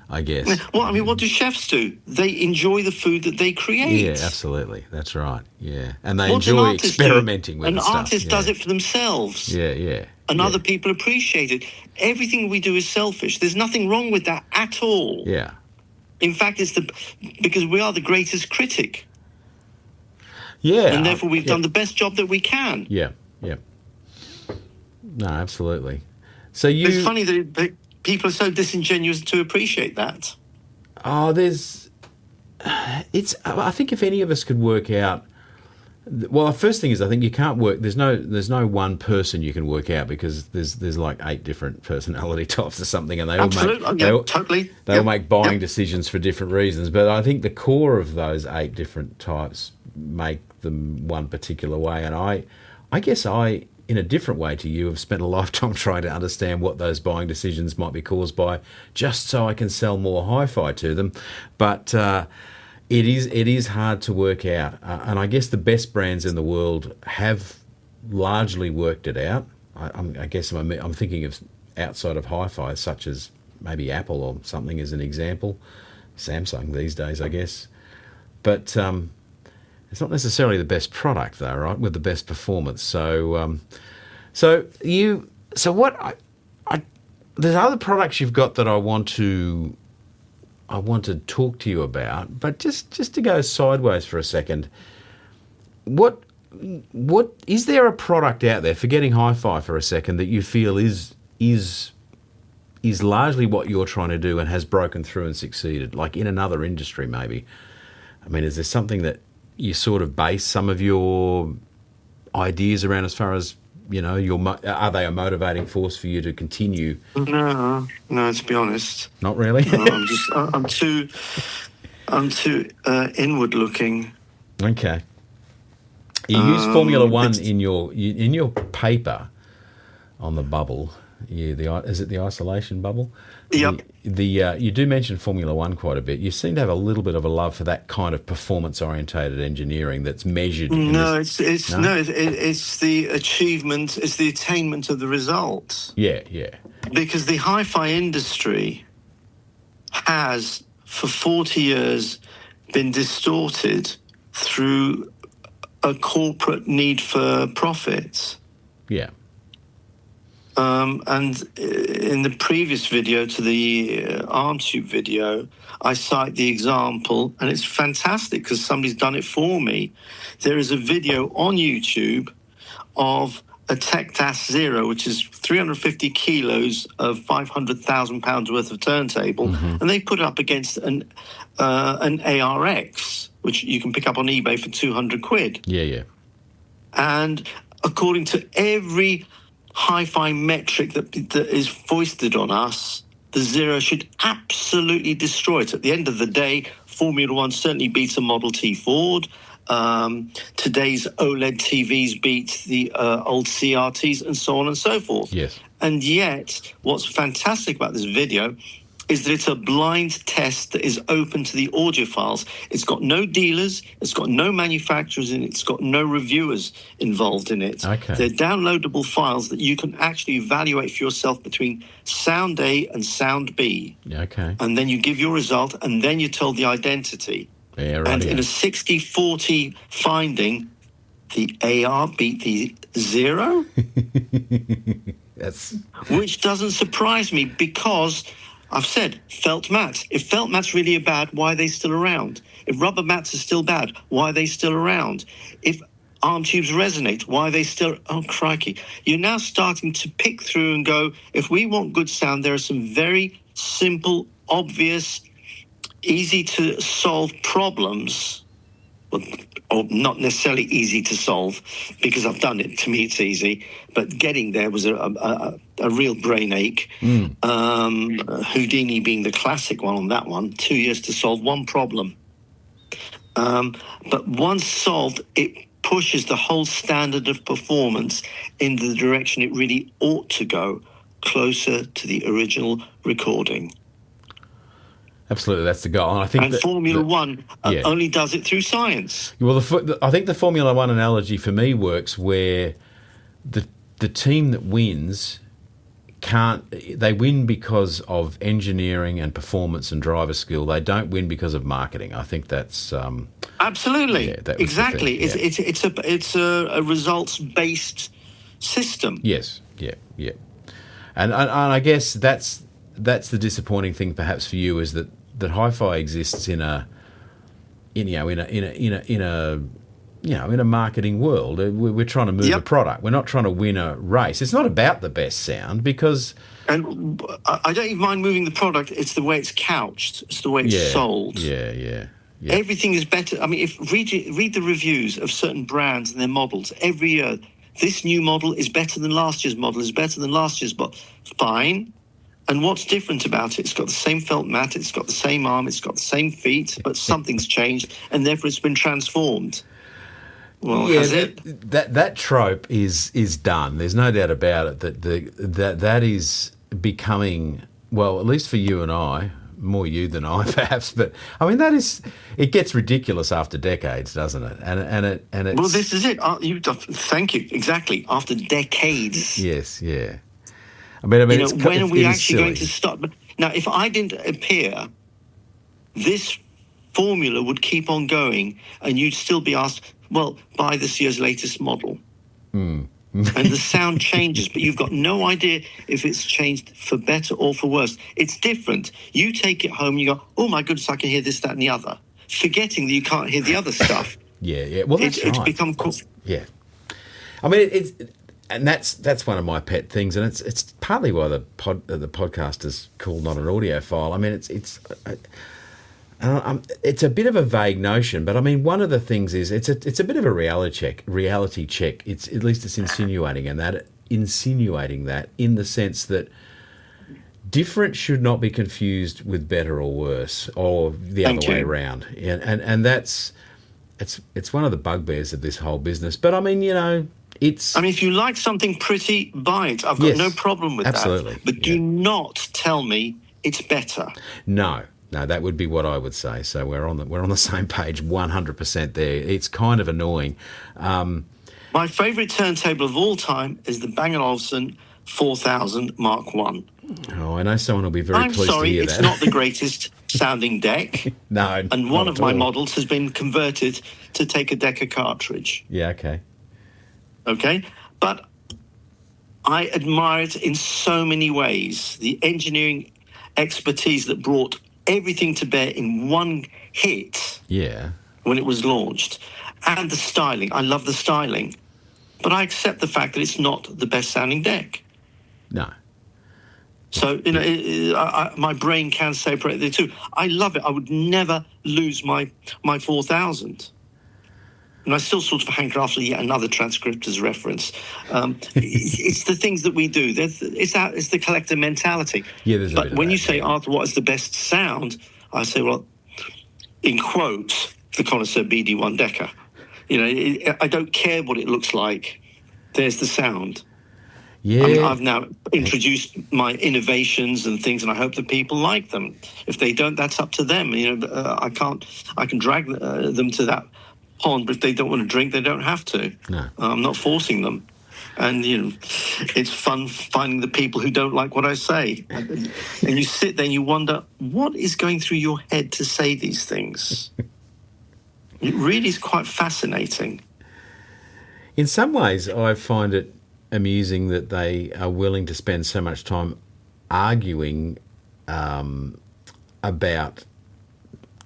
I guess. Well, I mean, what do chefs do? They enjoy the food that they create. Yeah, absolutely. That's right. Yeah, and they enjoy experimenting with stuff. An artist does it for themselves. Yeah. And other people appreciate it. Everything we do is selfish. There's nothing wrong with that at all. Yeah. In fact, because we are the greatest critic. Yeah. And therefore, we've done the best job that we can. Yeah. No, absolutely. So it's funny that people are so disingenuous to appreciate that. Oh, I think if any of us could work out, well, the first thing is I think you can't work. There's no one person you can work out because there's like 8 different personality types or something, and they all make buying decisions for different reasons. But I think the core of those 8 different types make them one particular way, and I guess in a different way to you, have spent a lifetime trying to understand what those buying decisions might be caused by, just so I can sell more hi-fi to them. But it is hard to work out, and I guess the best brands in the world have largely worked it out. I guess I'm thinking of outside of hi-fi, such as maybe Apple or something as an example, Samsung these days, I guess. But it's not necessarily the best product, though, right? With the best performance. So there's other products you've got that I want to talk to you about. But just to go sideways for a second, what is there a product out there? Forgetting hi-fi for a second, that you feel is largely what you're trying to do and has broken through and succeeded, like in another industry, maybe? I mean, is there something that you sort of base some of your ideas around, as far as, you know, are they a motivating force for you to continue? No, to be honest. Not really? No, I'm too inward looking. Okay. You use Formula One in your paper on the bubble. Is it the isolation bubble? Yep. You do mention Formula One quite a bit. You seem to have a little bit of a love for that kind of performance-orientated engineering that's measured. It's the achievement, it's the attainment of the results. Yeah. Because the hi-fi industry has, for 40 years, been distorted through a corporate need for profits. Yeah. And in the previous video to the arm tube video, I cite the example, and it's fantastic because somebody's done it for me. There is a video on YouTube of a Tech Dash Zero, which is 350 kilos of 500,000 pounds worth of turntable, and they put it up against an ARX, which you can pick up on eBay for 200 quid. Yeah. And according to every HiFi metric that is foisted on us, the Zero should absolutely destroy it. At the end of the day, Formula One certainly beats a Model T Ford. Today's OLED TVs beat the old CRTs and so on and so forth. Yes. And yet, what's fantastic about this video is that it's a blind test that is open to the audiophiles. It's got no dealers, it's got no manufacturers in it, it's got no reviewers involved in it. Okay. They're downloadable files that you can actually evaluate for yourself between sound A and sound B. Okay. And then you give your result, and then you're told the identity. Yeah, right. And in a 60-40 finding, the AR beat the Zero. Which doesn't surprise me, because I've said felt mats. If felt mats really are bad, why are they still around? If rubber mats are still bad, why are they still around? If arm tubes resonate, why are they still... Oh, crikey. You're now starting to pick through and go, if we want good sound, there are some very simple, obvious, easy-to-solve problems. Well, or not necessarily easy to solve, because I've done it. To me, it's easy. But getting there was a real brain ache. Houdini being the classic one on that one. 2 years to solve one problem. But once solved, it pushes the whole standard of performance in the direction it really ought to go, closer to the original recording. Absolutely, that's the goal. And I think Formula One only does it through science. Well, I think the Formula One analogy for me works where the team that wins they win because of engineering and performance and driver skill. They don't win because of marketing. I think that's absolutely exactly. Yeah. It's a results-based system. Yes, yeah, and I guess that's the disappointing thing, perhaps for you, is that HiFi exists in a marketing world. We're trying to move a product. We're not trying to win a race. It's not about the best sound, because... And I don't even mind moving the product. It's the way it's couched. It's the way it's sold. Yeah. Everything is better. I mean, read the reviews of certain brands and their models every year. This new model is better than last year's model, is better than last year's model. Fine. And what's different about it? It's got the same felt mat, it's got the same arm, it's got the same feet, but something's changed, and therefore it's been transformed. Well, has it? That trope is done. There's no doubt about it that is becoming, well, at least for you and I, more you than I perhaps, but I mean it gets ridiculous after decades, doesn't it? And it's, well, this is it. Thank you. Exactly. After decades. Yes. Yeah. I mean, when are we actually going to stop? Now, if I didn't appear, this formula would keep on going, and you'd still be asked, well, buy this year's latest model. And the sound changes, but you've got no idea if it's changed for better or for worse. It's different. You take it home, you go, oh, my goodness, I can hear this, that, and the other, forgetting that you can't hear the other stuff. Yeah. Well, that's it's become... Yeah. I mean, and that's one of my pet things, and it's partly why the podcast is called Not an Audiophile. I mean, it's a bit of a vague notion, but I mean, one of the things is it's a bit of a reality check. It's at least it's insinuating that in the sense that different should not be confused with better or worse, or the other way around. And that's it's one of the bugbears of this whole business. But I mean, if you like something pretty, buy it. I've got no problem with that. But do not tell me it's better. No, that would be what I would say. So we're on the same page, 100% there. It's kind of annoying. My favourite turntable of all time is the Bang & Olufsen 4000 Mark 1. Oh, I know someone will be very pleased to hear that. I'm sorry, it's not the greatest sounding deck. No, and one of my models has been converted to take a Decca cartridge. Yeah, okay. But I admire it in so many ways. The engineering expertise that brought everything to bear in one hit when it was launched. And the styling. I love the styling. But I accept the fact that it's not the best sounding deck. No. So, my brain can separate the two. I love it. I would never lose my 4000. And I still sort of hanker after yet another transcriptor's reference. It's the things that we do. It's the collective mentality. Yeah, there's a bit But of when that, you say, Arthur, what is the best sound? I say, well, in quotes, the connoisseur BD1 Decker. I don't care what it looks like. There's the sound. Yeah. I mean, I've now introduced my innovations and things, and I hope that people like them. If they don't, that's up to them. I can drag them to that pond, but if they don't want to drink, they don't have to. No. I'm not forcing them. And, it's fun finding the people who don't like what I say. And you sit there and you wonder, what is going through your head to say these things? It really is quite fascinating. In some ways, I find it amusing that they are willing to spend so much time arguing about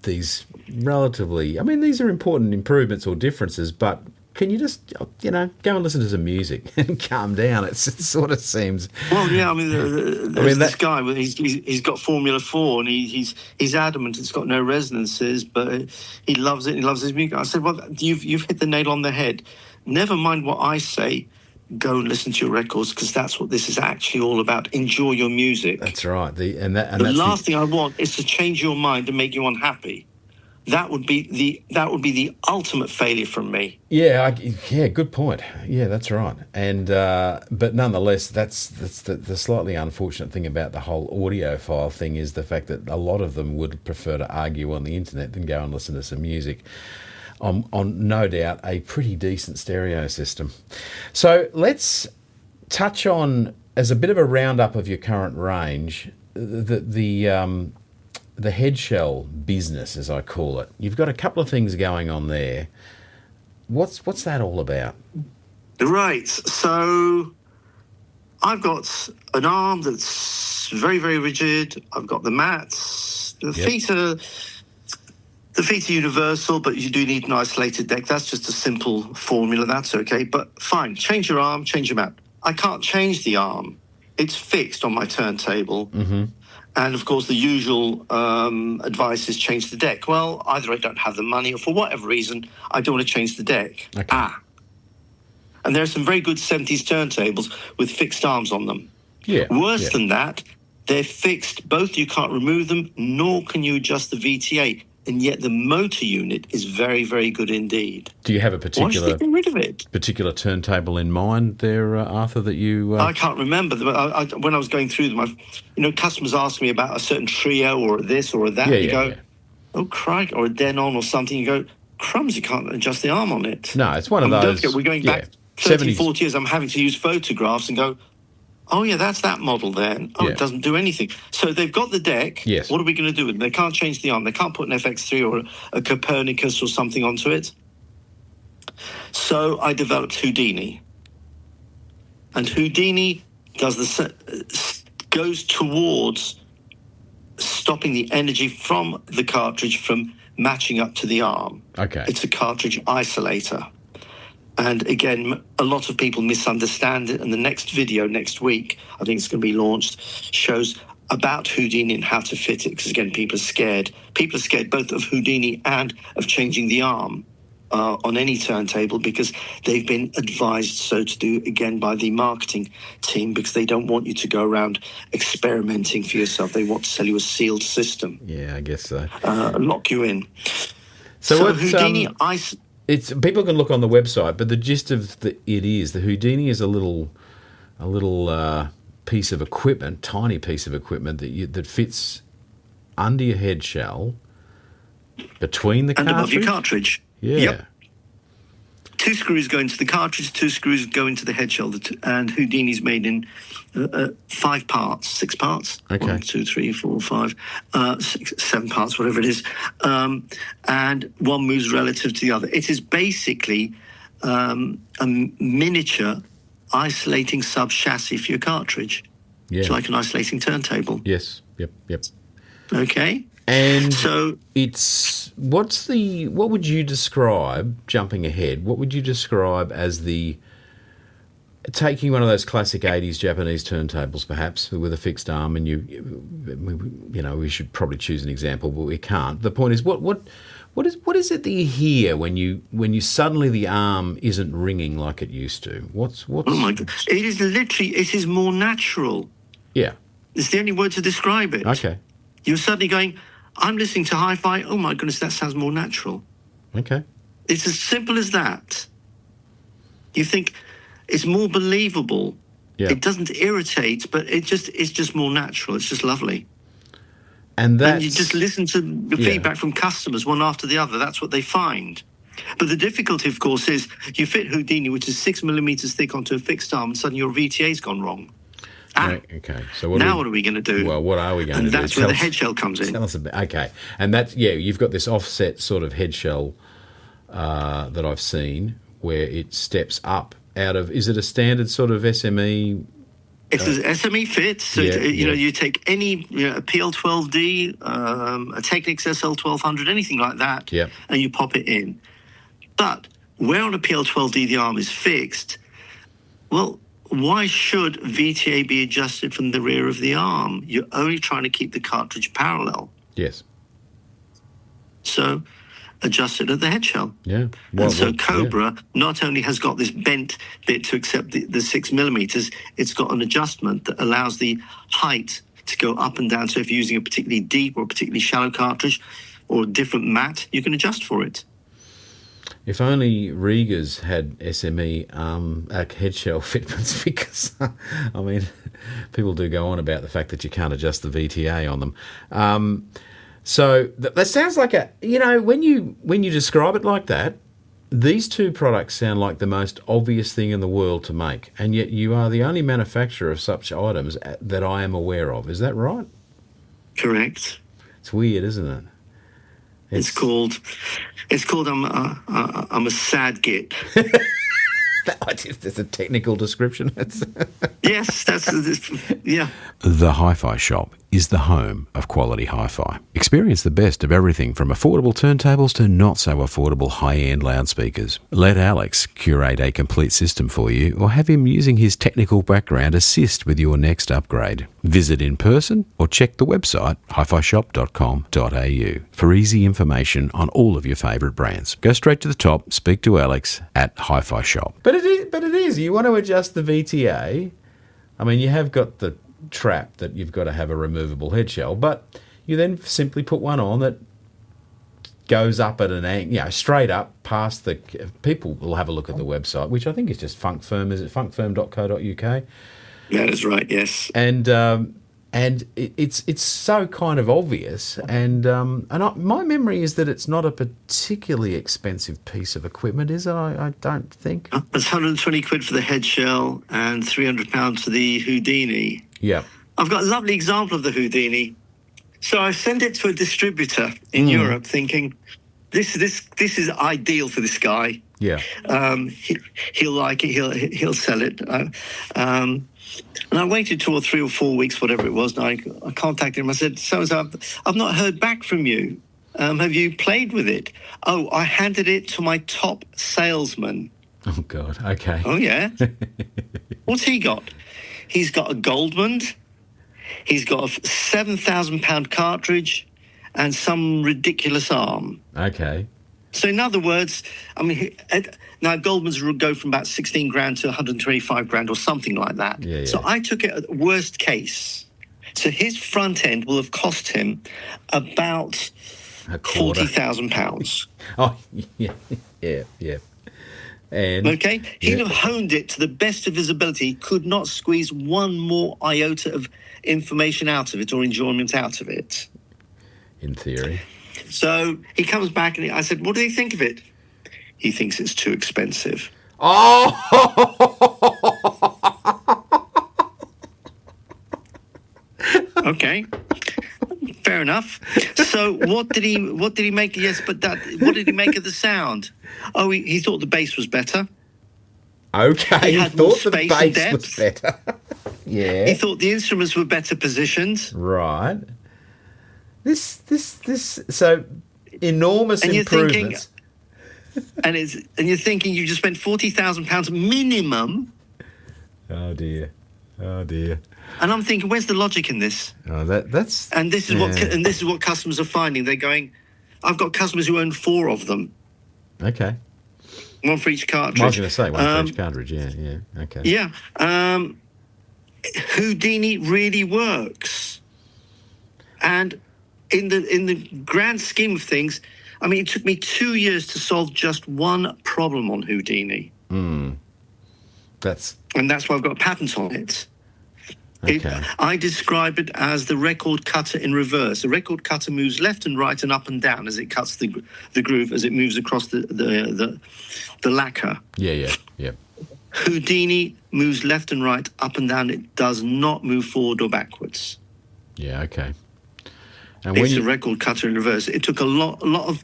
these relatively... I mean, these are important improvements or differences, but can you just, go and listen to some music and calm down? It sort of seems... Well, yeah, I mean, there's this guy, he's got Formula 4, and he's adamant it's got no resonances, but he loves it, he loves his music. I said, well, you've hit the nail on the head. Never mind what I say, go and listen to your records, because that's what this is actually all about. Enjoy your music. That's right. The last thing I want is to change your mind and make you unhappy. That would be the ultimate failure from me. Yeah, good point. Yeah, that's right. And but nonetheless, that's the slightly unfortunate thing about the whole audiophile thing is the fact that a lot of them would prefer to argue on the internet than go and listen to some music on no doubt a pretty decent stereo system. So let's touch on, as a bit of a roundup of your current range, the headshell business, as I call it. You've got a couple of things going on there. What's that all about? Right. So I've got an arm that's very, very rigid. I've got the mats. The feet are universal, but you do need an isolated deck. That's just a simple formula. That's okay. But fine. Change your arm, change your mat. I can't change the arm. It's fixed on my turntable. Mm-hmm. And, of course, the usual advice is change the deck. Well, either I don't have the money or for whatever reason, I don't want to change the deck. Okay. And there are some very good 70s turntables with fixed arms on them. Yeah. Worse than that, they're fixed. Both you can't remove them, nor can you adjust the VTA. And yet the motor unit is very, very good indeed. Do you have a Why are you getting rid of it? particular turntable in mind there, Arthur, that you... I can't remember. When I was going through them, customers ask me about a certain trio or this or that. Oh, crikey, or a Denon or something. You go, crumbs, you can't adjust the arm on it. No, it's one of those... We're going back 30, 40 years. I'm having to use photographs and go, oh, yeah, that's that model then. Oh, it doesn't do anything. So they've got the deck. Yes. What are we going to do with it? They can't change the arm. They can't put an FX3 or a Copernicus or something onto it. So I developed Houdini. And Houdini goes towards stopping the energy from the cartridge from matching up to the arm. Okay. It's a cartridge isolator. And again, a lot of people misunderstand it. And the next video next week, I think it's going to be launched, shows about Houdini and how to fit it. Because again, people are scared. People are scared both of Houdini and of changing the arm on any turntable because they've been advised so to do, again, by the marketing team because they don't want you to go around experimenting for yourself. They want to sell you a sealed system. Yeah, I guess so. Lock you in. So Houdini... It's people can look on the website, but the gist of the Houdini is a little piece of equipment, tiny piece of equipment that fits under your head shell, between the and cartridge. above your cartridge. Yeah. Yep. 2 screws go into the cartridge, 2 screws go into the head shell, and Houdini's made in 5 parts, 6 parts. Okay. 1, 2, 3, 4, 5, 6, 7 parts, whatever it is. And one moves relative to the other. It is basically a miniature isolating sub-chassis for your cartridge. Yeah. It's like an isolating turntable. Yes. Yep. Okay. And so what would you describe, jumping ahead, what would you describe as the taking one of those classic 80s Japanese turntables, perhaps, with a fixed arm, and we should probably choose an example, but we can't. The point is, what is it that you hear when you suddenly the arm isn't ringing like it used to? What's Oh my God! It is more natural. Yeah. It's the only word to describe it. Okay. You're suddenly going, I'm listening to hi-fi. Oh my goodness, that sounds more natural. Okay. It's as simple as that. You think it's more believable. Yeah. It doesn't irritate, but it's just more natural. It's just lovely. And you just listen to the feedback from customers one after the other. That's what they find. But the difficulty, of course, is you fit Houdini, which is 6 millimeters thick, onto a fixed arm, and suddenly your VTA's gone wrong. Okay. So what are we going to do? Well, what are we going to do? And that's where the head shell comes in. Tell us a bit. Okay. And that's, you've got this offset sort of head shell that I've seen where it steps up out of, is it a standard sort of SME? It's an SME fit. So, you take any a PL12D, a Technics SL1200, anything like that, and you pop it in. But where on a PL12D the arm is fixed, well, why should VTA be adjusted from the rear of the arm? You're only trying to keep the cartridge parallel. Yes. So adjust it at the head shell. Yeah. Cobra not only has got this bent bit to accept the 6 millimeters, it's got an adjustment that allows the height to go up and down. So if you're using a particularly deep or a particularly shallow cartridge or a different mat, you can adjust for it. If only Riga's had SME head shell fitments, because, I mean, people do go on about the fact that you can't adjust the VTA on them. So that sounds like when you describe it like that, these two products sound like the most obvious thing in the world to make, and yet you are the only manufacturer of such items that I am aware of. Is that right? Correct. It's weird, isn't it? It's called I'm a sad git. There's a technical description. Yes, yeah. The HiFi Shop is the home of quality hi-fi. Experience the best of everything from affordable turntables to not so affordable high-end loudspeakers. Let Alex curate a complete system for you, or have him using his technical background assist with your next upgrade. Visit in person or check the website hifishop.com.au for easy information on all of your favourite brands. Go straight to the top, speak to Alex at HiFi Shop. But it is. You want to adjust the VTA. I mean, you have got the trap that you've got to have a removable head shell, but you then simply put one on that goes up at an angle, straight up past the. People will have a look at the website, which I think is just Funkfirm. Is it funkfirm.co.uk? That is right. Yes. And it's so kind of obvious, my memory is that it's not a particularly expensive piece of equipment, is it? I don't think. It's 120 quid for the head shell and £300 for the Houdini. Yeah. I've got a lovely example of the Houdini. So I send it to a distributor in Europe, thinking this is ideal for this guy. Yeah. He'll like it. He'll sell it. And I waited 2 or 3 or 4 weeks, whatever it was. And I contacted him. I said, so I've not heard back from you. Have you played with it? Oh, I handed it to my top salesman. Oh, God. Okay. Oh, yeah. What's he got? He's got a Goldman. He's got a £7,000 cartridge and some ridiculous arm. Okay. So in other words, I mean, now Goldman's would go from about 16 grand to 125 grand or something like that. Yeah. So I took it at worst case. So his front end will have cost him about £40,000. Oh, yeah. And okay, he'd have honed it to the best of his ability. He could not squeeze one more iota of information out of it or enjoyment out of it. In theory. So he comes back and I said, what do you think of it? He thinks it's too expensive. Oh! Okay. Fair enough. So what did he make? Yes, but what did he make of the sound? Oh, he thought the bass was better. Okay, he thought the bass was better. Yeah. He thought the instruments were better positioned. Right. This so enormous improvements. And you're thinking you just spent £40,000 minimum Oh dear. Oh dear. And I'm thinking, where's the logic in this? Oh, that's. And this is what customers are finding. They're going, I've got customers who own 4 of them. Okay. One for each cartridge. I was going to say one for each cartridge. Yeah. Okay. Yeah. Houdini really works. And in the grand scheme of things, I mean, it took me 2 years to solve just one problem on Houdini. And that's why I've got a patent on it. okay. I describe it as the record cutter in reverse. The record cutter moves left and right and up and down as it cuts the groove, as it moves across the lacquer. Yeah. Houdini moves left and right, up and down. It does not move forward or backwards. Yeah. Okay. And It's a record cutter in reverse. It took a lot of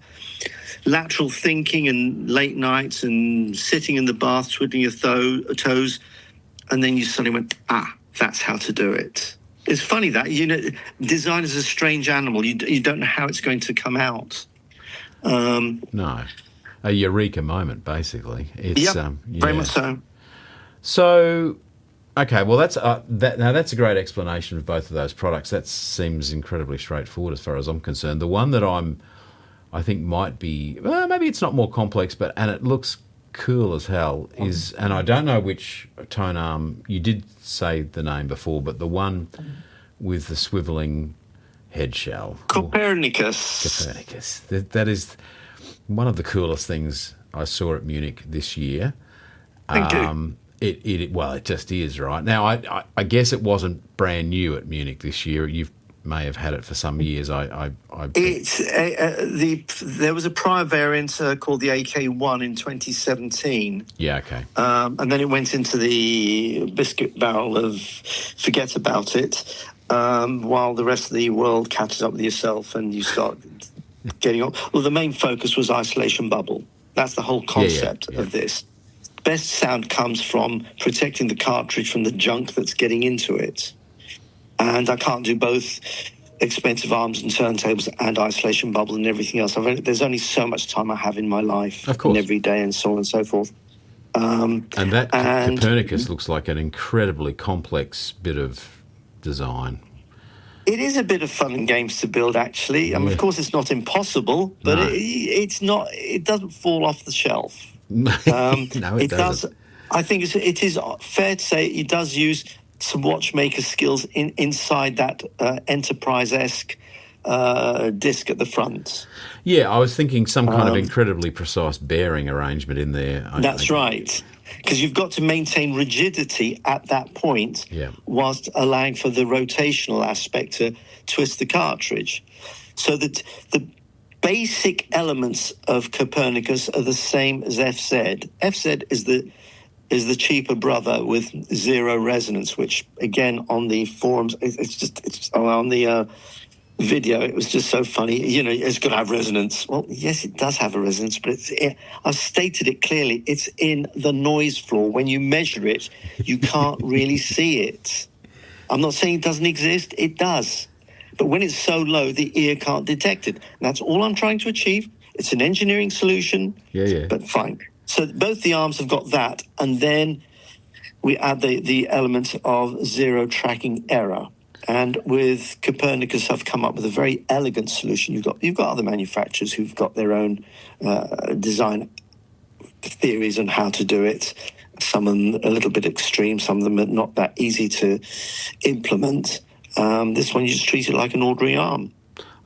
lateral thinking and late nights and sitting in the bath, twiddling your toes, and then you suddenly went, that's how to do it. It's funny that, design is a strange animal. You don't know how it's going to come out. No. A eureka moment, basically. It's, very much so. So, okay, well, that's a great explanation of both of those products. That seems incredibly straightforward as far as I'm concerned. The one that I think might be, maybe it's not more complex, and it looks cool as hell is, and I don't know which tone arm, you did say the name before, but the one with the swiveling head shell. Copernicus. That is one of the coolest things I saw at Munich this year. Thank you. It just is, right? Now, I guess it wasn't brand new at Munich this year. You may have had it for some years. There was a prior variant called the AK1 in 2017. Yeah, okay. And then it went into the biscuit barrel of forget about it, while the rest of the world catches up with yourself and you start getting on. Well, the main focus was isolation bubble. That's the whole concept of this. Best sound comes from protecting the cartridge from the junk that's getting into it. And I can't do both expensive arms and turntables and isolation bubble and everything else. There's only so much time I have in my life, of course, and every day and so on and so forth. Copernicus looks like an incredibly complex bit of design. It is a bit of fun and games to build, actually. Of course, it's not impossible, but it's not. It doesn't fall off the shelf. No, it doesn't. Does. I think it is fair to say it does use some watchmaker skills inside that Enterprise-esque disc at the front. Yeah, I was thinking some kind of incredibly precise bearing arrangement in there. That's right, because you've got to maintain rigidity at that point whilst allowing for the rotational aspect to twist the cartridge. So that the basic elements of Copernicus are the same as FZ. FZ is the cheaper brother with zero resonance, which again on the forums, on the video, it was just so funny. It's going to have resonance. Well, yes, it does have a resonance, but I've stated it clearly. It's in the noise floor. When you measure it, you can't really see it. I'm not saying it doesn't exist. It does. But when it's so low, the ear can't detect it. And that's all I'm trying to achieve. It's an engineering solution, but fine. So both the arms have got that, and then we add the element of zero tracking error. And with Copernicus, I've come up with a very elegant solution. You've got other manufacturers who've got their own design theories on how to do it. Some of them a little bit extreme, some of them are not that easy to implement. This one, you just treat it like an ordinary arm.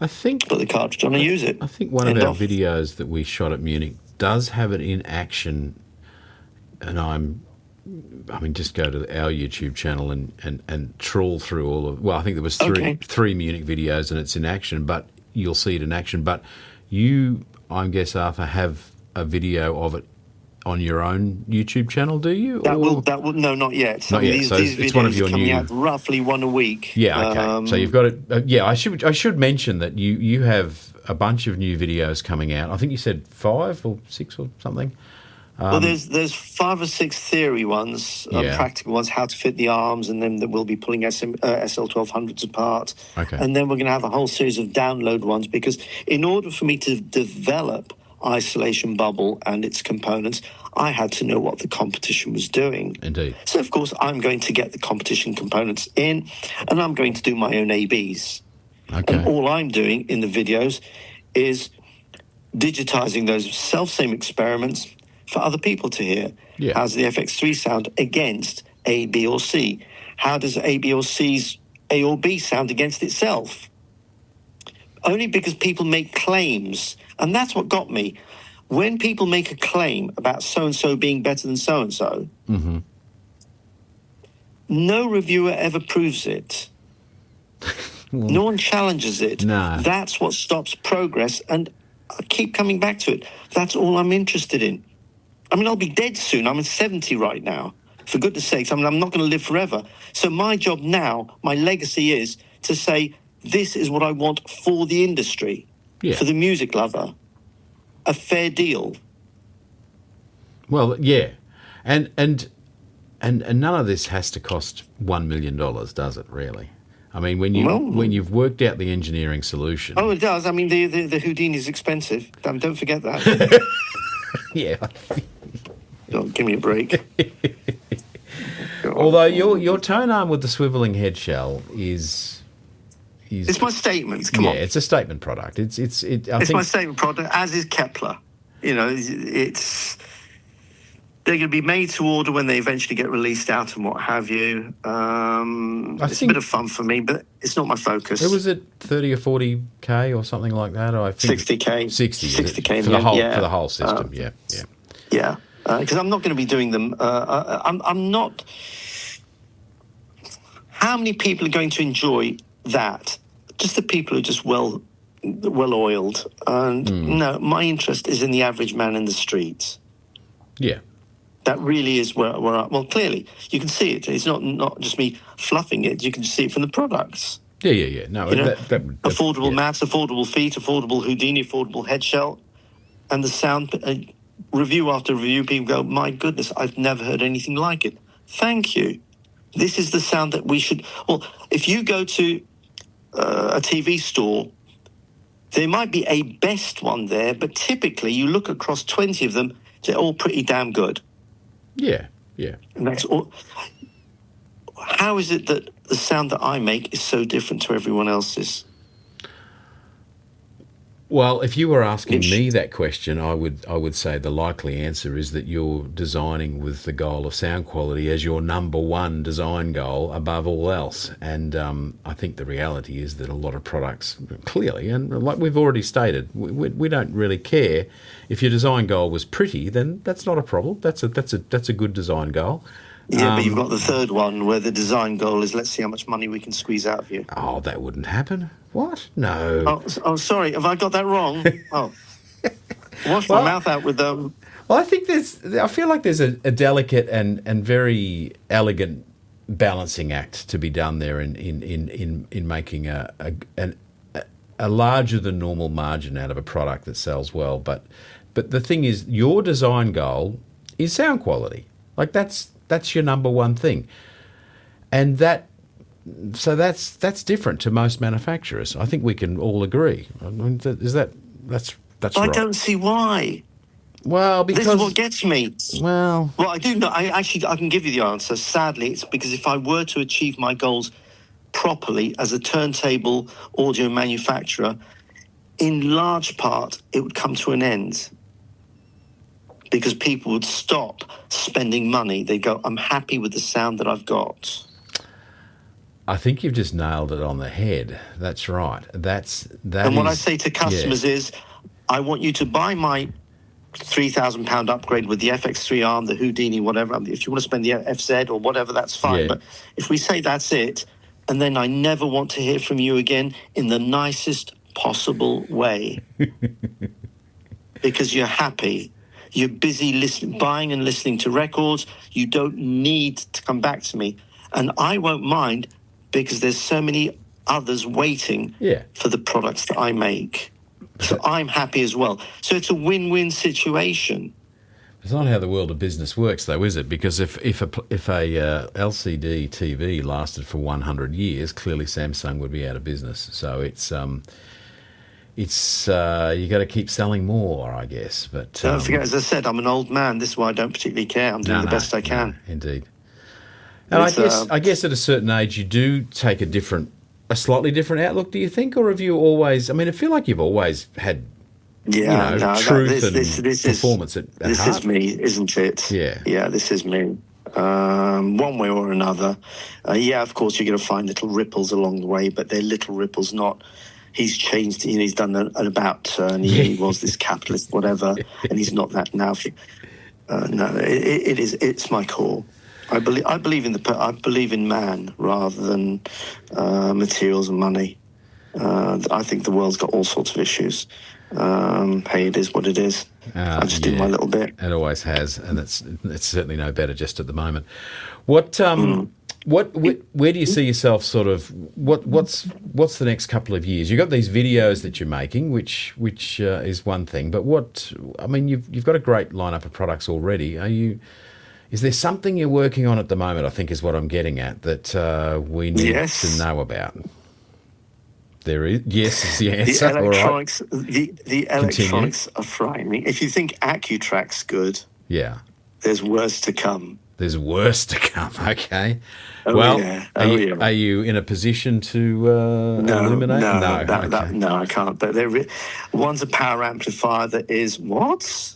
I think put the cartridge on and use it. I think one of our videos that we shot at Munich does have it in action, and just go to our YouTube channel and trawl through all of. Well, I think there was three Munich videos, and it's in action. But you'll see it in action. But you, I guess, Arthur, have a video of it on your own YouTube channel, do you? That will no, not yet. Not yet. So these it's videos one of your coming new. Out roughly one a week. Yeah. Okay. So you've got it. I should mention that you have a bunch of new videos coming out. I think you said 5 or 6 or something. Well, there's 5 or 6 theory ones, practical ones, how to fit the arms, and then we'll be pulling SL1200s apart. Okay. And then we're going to have a whole series of download ones, because in order for me to develop isolation bubble and its components, I had to know what the competition was doing. Indeed. So, of course, I'm going to get the competition components in, and I'm going to do my own ABs. Okay. And all I'm doing in the videos is digitizing those self-same experiments for other people to hear. Yeah. How's the FX3 sound against A, B, or C? How does A, B, or C's A or B sound against itself? Only because people make claims. And that's what got me. When people make a claim about so-and-so being better than so-and-so, Mm-hmm. no reviewer ever proves it. No one challenges it. No. That's what stops progress. And I keep coming back to it. That's all I'm interested in. I mean, I'll be dead soon. I'm 70 right now. For goodness sakes, I mean, I'm not going to live forever. So my job now, my legacy is to say, this is what I want for the industry, Yeah. for the music lover. A fair deal. Well, yeah. And none of this has to cost $1 million, does it, really? I mean, when you've worked out the engineering solution. Oh, it does. I mean, the Houdini is expensive. Don't forget that. Yeah. Oh, give me a break. Although your tone arm with the swiveling head shell is It's my statement. Come on. Yeah, it's a statement product. It's my statement product, as is Kepler. You know, they're going to be made to order when they eventually get released out and what have you. It's a bit of fun for me, but it's not my focus. It was at 30 or 40K or something like that. I think 60K. 60K for the whole system. Yeah. Yeah, because I'm not going to be doing them. I'm not. How many people are going to enjoy that? Just the people who are just well oiled. And no, my interest is in the average man in the streets. Yeah. That really is where well, clearly, you can see it. It's not just me fluffing it. You can see it from the products. Yeah. No, affordable mats, affordable feet, affordable Houdini, affordable head shell. And the sound, review after review, people go, my goodness, I've never heard anything like it. Thank you. This is the sound that we should... Well, if you go to a TV store, there might be a best one there, but typically you look across 20 of them, they're all pretty damn good. Yeah. And that's all. How is it that the sound that I make is so different to everyone else's? Well, if you were asking me that question, I would say the likely answer is that you're designing with the goal of sound quality as your number one design goal above all else. And I think the reality is that a lot of products, clearly, and like we've already stated, we don't really care. If your design goal was pretty, then that's not a problem. That's a good design goal. Yeah, but you've got the third one where the design goal is let's see how much money we can squeeze out of you. Oh, that wouldn't happen. What? No. Oh, sorry. Have I got that wrong? Oh. Wash my mouth out with them. Well, I feel like there's a delicate and very elegant balancing act to be done there in making a larger than normal margin out of a product that sells well. But the thing is, your design goal is sound quality. Like that's your number one thing, and that's different to most manufacturers. I think we can all agree. I mean, that's right. I don't see why. Well, because this is what gets me. Well, I do know. I can give you the answer. Sadly, it's because if I were to achieve my goals properly as a turntable audio manufacturer, in large part, it would come to an end. Because people would stop spending money. They'd go, I'm happy with the sound that I've got. I think you've just nailed it on the head. That's right. And what I say to customers is, I want you to buy my £3,000 upgrade with the FX3 arm, the Houdini, whatever. If you want to spend the FZ or whatever, that's fine. Yeah. But if we say that's it, and then I never want to hear from you again in the nicest possible way. Because you're happy. You're busy buying and listening to records. You don't need to come back to me. And I won't mind because there's so many others waiting for the products that I make. So I'm happy as well. So it's a win-win situation. It's not how the world of business works, though, is it? Because if a LCD TV lasted for 100 years, clearly Samsung would be out of business. So it's you got to keep selling more, I guess. But don't forget, as I said, I'm an old man. This is why I don't particularly care. I'm doing the best I can. No, indeed. And I guess at a certain age you do take a slightly different outlook. Do you think, or have you always? I mean, I feel like you've always had, truth and performance at this heart. is me, isn't it? Yeah, this is me. One way or another. Of course, you're going to find little ripples along the way, but they're little ripples, not. He's changed. He's done an about turn. He was this capitalist, whatever, and he's not that now. No, it is. It's my core. I believe in man rather than materials and money. I think the world's got all sorts of issues. Hey, it is what it is. I just do my little bit. It always has, and it's certainly no better just at the moment. Where do you see yourself? Sort of what's the next couple of years? You've got these videos that you're making, which is one thing. But you've got a great lineup of products already. Is there something you're working on at the moment? I think is what I'm getting at, that we need to know about. There is. Yes is the answer. The electronics, all right. the electronics are frightening. If you think AccuTrack's good, there's worse to come. There's worse to come. Okay. Are you in a position to eliminate? No, I can't. But one's a power amplifier that is what?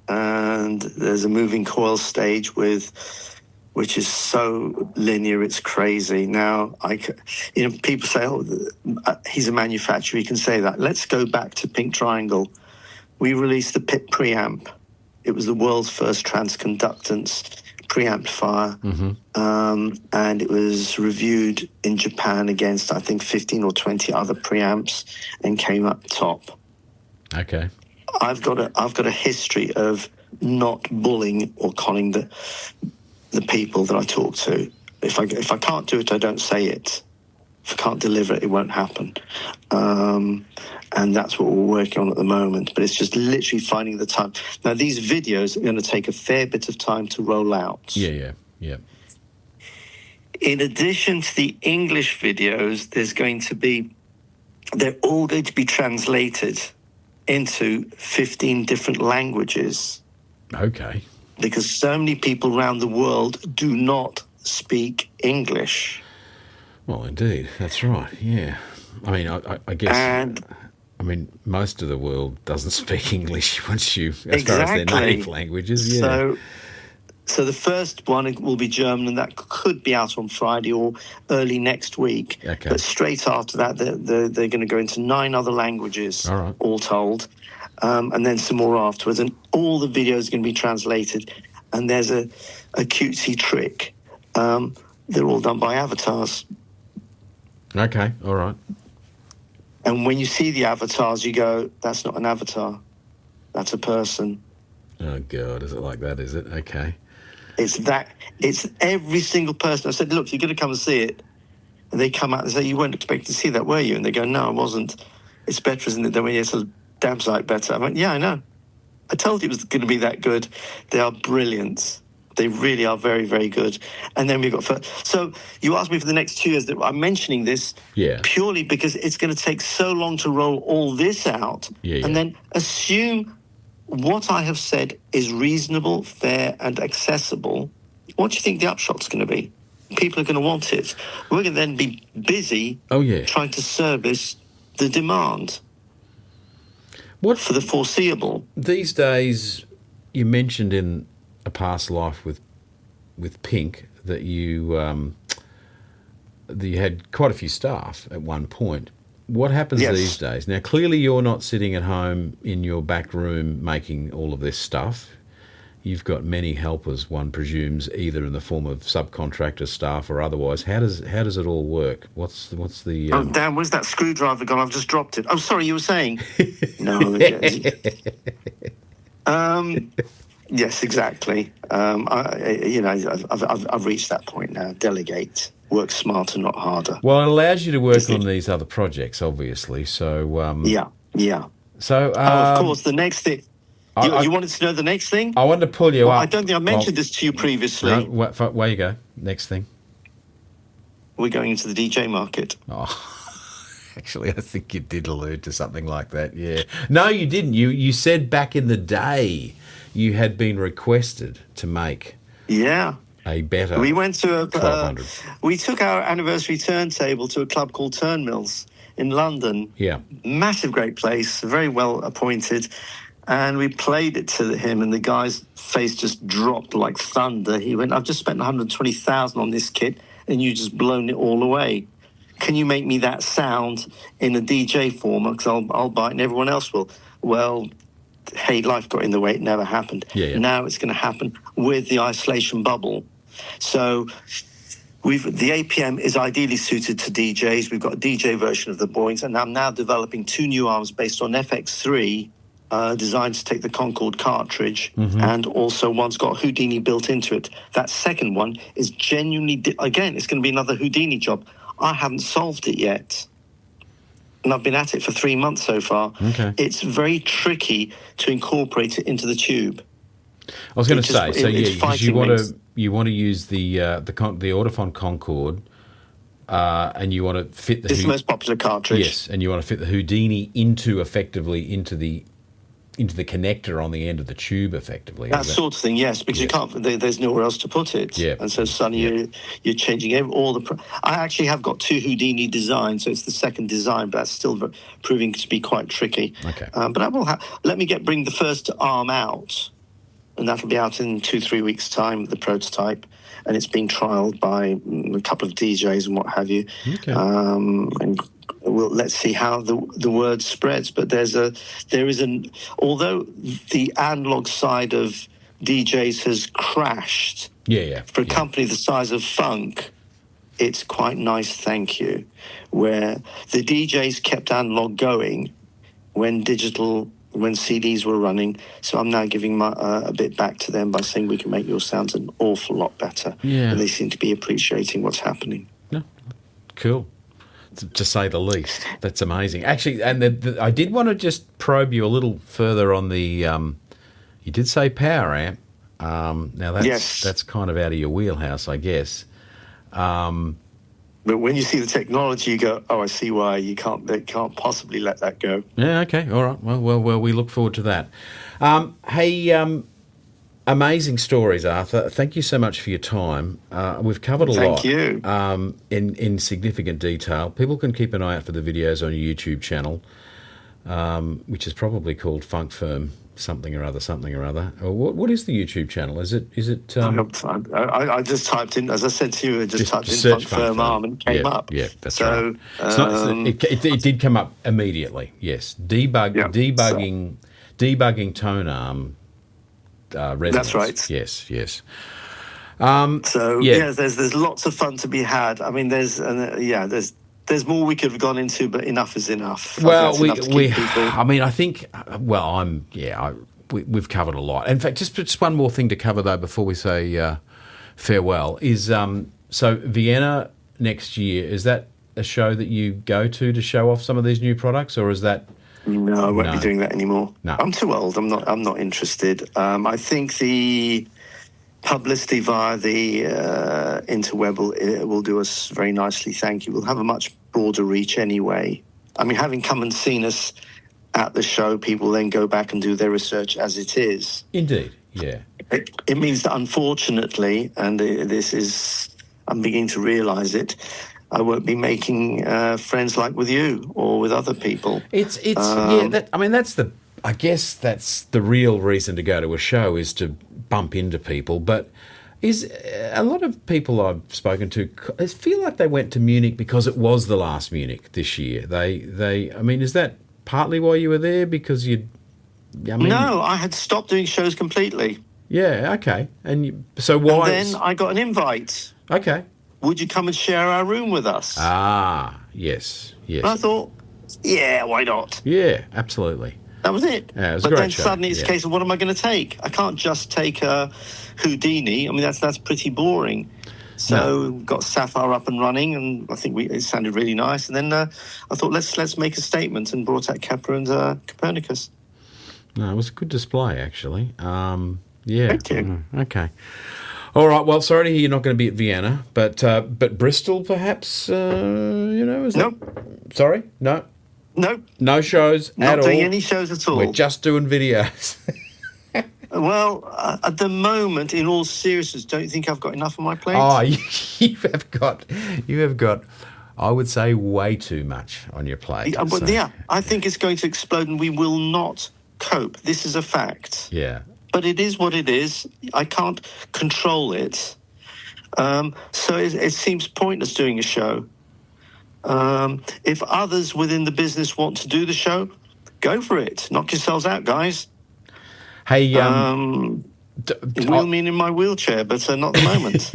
And there's a moving coil stage which is so linear, it's crazy. Now, people say, he's a manufacturer, he can say that. Let's go back to Pink Triangle. We released the PIP preamp. It was the world's first transconductance preamplifier, and it was reviewed in Japan against, I think, 15 or 20 other preamps and came up top. Okay. I've got a history of not bullying or conning the people that I talk to. If I can't do it, I don't say it. If I can't deliver it, it won't happen. And that's what we're working on at the moment. But it's just literally finding the time. Now, these videos are going to take a fair bit of time to roll out. Yeah. In addition to the English videos, they're all going to be translated into 15 different languages. Okay. Because so many people around the world do not speak English. Well, indeed, that's right. Yeah, I mean, I guess. Most of the world doesn't speak English far as their native languages. Yeah. So the first one will be German, and that could be out on Friday or early next week. Okay. But straight after that, they're going to go into 9 other languages, all right, all told, and then some more afterwards. And all the videos are going to be translated. And there's a cutesy trick. They're all done by avatars. Okay, all right. And when you see the avatars, you go, that's not an avatar. That's a person. Oh, God, is it like that, is it? Okay. It's every single person. I said, look, you're going to come and see it. And they come out and say, you weren't expecting to see that, were you? And they go, no, I wasn't. It's better, isn't it? Then when it's a damn sight better. I went, yeah, I know. I told you it was going to be that good. They are brilliant. They really are very, very good. And then we've got... So you asked me for the next 2 years. I'm mentioning this purely because it's going to take so long to roll all this out and then assume what I have said is reasonable, fair, and accessible. What do you think the upshot's going to be? People are going to want it. We're going to then be busy trying to service the demand for the foreseeable. These days, you mentioned in a past life with Pink that you had quite a few staff at one point. What happens these days? Now, clearly you're not sitting at home in your back room making all of this stuff. You've got many helpers, one presumes, either in the form of subcontractor staff or otherwise. How does it all work? What's the... Oh, Dan, where's that screwdriver gone? I've just dropped it. Oh, sorry, you were saying? No. Yes, exactly. I've reached that point now. Delegate. Work smarter, not harder. Well, it allows you to work on these other projects, obviously. So yeah. So of course, the next thing. You wanted to know the next thing? I wanted to pull you up. I don't think I mentioned this to you previously. No, where you go? Next thing. We're going into the DJ market. Oh. Actually, I think you did allude to something like that, yeah. No, you didn't. You said back in the day you had been requested to make a better We went to 1200. We took our anniversary turntable to a club called Turntables in London. Yeah. Massive, great place, very well appointed. And we played it to him, and the guy's face just dropped like thunder. He went, "I've just spent 120,000 on this kit, and you just blown it all away. Can you make me that sound in a DJ format? Because I'll buy it, and everyone else will." Well, hey, life got in the way. It never happened. Yeah. Now it's going to happen with the isolation bubble. So the APM is ideally suited to DJs. We've got a DJ version of the Boynes, and I'm now developing 2 new arms based on FX3, designed to take the Concorde cartridge, and also one's got Houdini built into it. That second one is genuinely, again, it's going to be another Houdini job. I haven't solved it yet, and I've been at it for 3 months so far. Okay. It's very tricky to incorporate it into the tube. I was going to say, because you want to use the Audiophile Concorde, and you want to fit the. It's the most popular cartridge. Yes, and you want to fit the Houdini effectively into the connector on the end of the tube, effectively. That sort of thing, yes, because you can't. There's nowhere else to put it. Yeah. And so suddenly you're changing all the. I actually have got 2 Houdini designs, so it's the second design, but that's still proving to be quite tricky. Okay. But I will let me bring the first arm out, and that'll be out in 2-3 weeks' time. The prototype, and it's being trialled by a couple of DJs and what have you. Okay. And let's see how the word spreads. But although the analog side of DJs has crashed. For a company the size of Funk, it's quite nice, thank you, where the DJs kept analog going when CDs were running. So I'm now giving a bit back to them by saying we can make your sounds an awful lot better. Yeah. And they seem to be appreciating what's happening. No. Cool. To say the least. That's amazing. Actually, and I did want to just probe you a little further on the, you did say power amp. Now that's kind of out of your wheelhouse, I guess. But when you see the technology, you go, "Oh, I see why they can't possibly let that go." Yeah. Okay. All right. Well. We look forward to that. Hey. Amazing stories, Arthur. Thank you so much for your time. We've covered a lot. Thank you. In significant detail. People can keep an eye out for the videos on your YouTube channel, which is probably called Funk Firm something or other. What is the YouTube channel? Is it? I just typed in, as I said to you, I just typed in Funk Firm arm and it came up. Yeah, that's right. It did come up immediately. Yes, debugging tone arm. Resonance. That's right. Yes. There's lots of fun to be had. I mean, there's more we could have gone into, but enough is enough. Well, we've covered a lot. In fact, just one more thing to cover though before we say farewell is so Vienna next year. Is that a show that you go to show off some of these new products, or is that? No, I won't be doing that anymore. No. I'm too old. I'm not interested. I think the publicity via the interweb will do us very nicely. Thank you. We'll have a much broader reach anyway. I mean, having come and seen us at the show, people then go back and do their research as it is. Indeed, yeah. It means that unfortunately, and I'm beginning to realise it, I won't be making friends like with you or with other people. That's the real reason to go to a show is to bump into people. But is a lot of people I've spoken to feel like they went to Munich because it was the last Munich this year. Is that partly why you were there? Because no, I had stopped doing shows completely. Yeah. Okay. So why? And then I got an invite. Okay. Would you come and share our room with us? Ah, yes. And I thought, yeah, why not? Yeah, absolutely. That was it. Yeah, it was but a great then show. Suddenly it's a case of what am I going to take? I can't just take a Houdini. I mean, that's pretty boring. So got Sapphire up and running, and I think it sounded really nice. And then I thought, let's make a statement, and brought out Kepler and Copernicus. No, it was a good display, actually. Thank you. Okay. All right. Well, sorry to hear you're not going to be at Vienna, but Bristol, perhaps. Is Nope. that? Sorry, no. Nope. No shows at all. Not doing any shows at all. We're just doing videos. Well, at the moment, in all seriousness, don't you think I've got enough on my plate? Oh, you have got, I would say, way too much on your plate. Yeah, I think it's going to explode and we will not cope. This is a fact. Yeah. But it is what it is. I can't control it. So it seems pointless doing a show. If others within the business want to do the show, go for it. Knock yourselves out, guys. Hey, wheel me in my wheelchair, but not at the moment.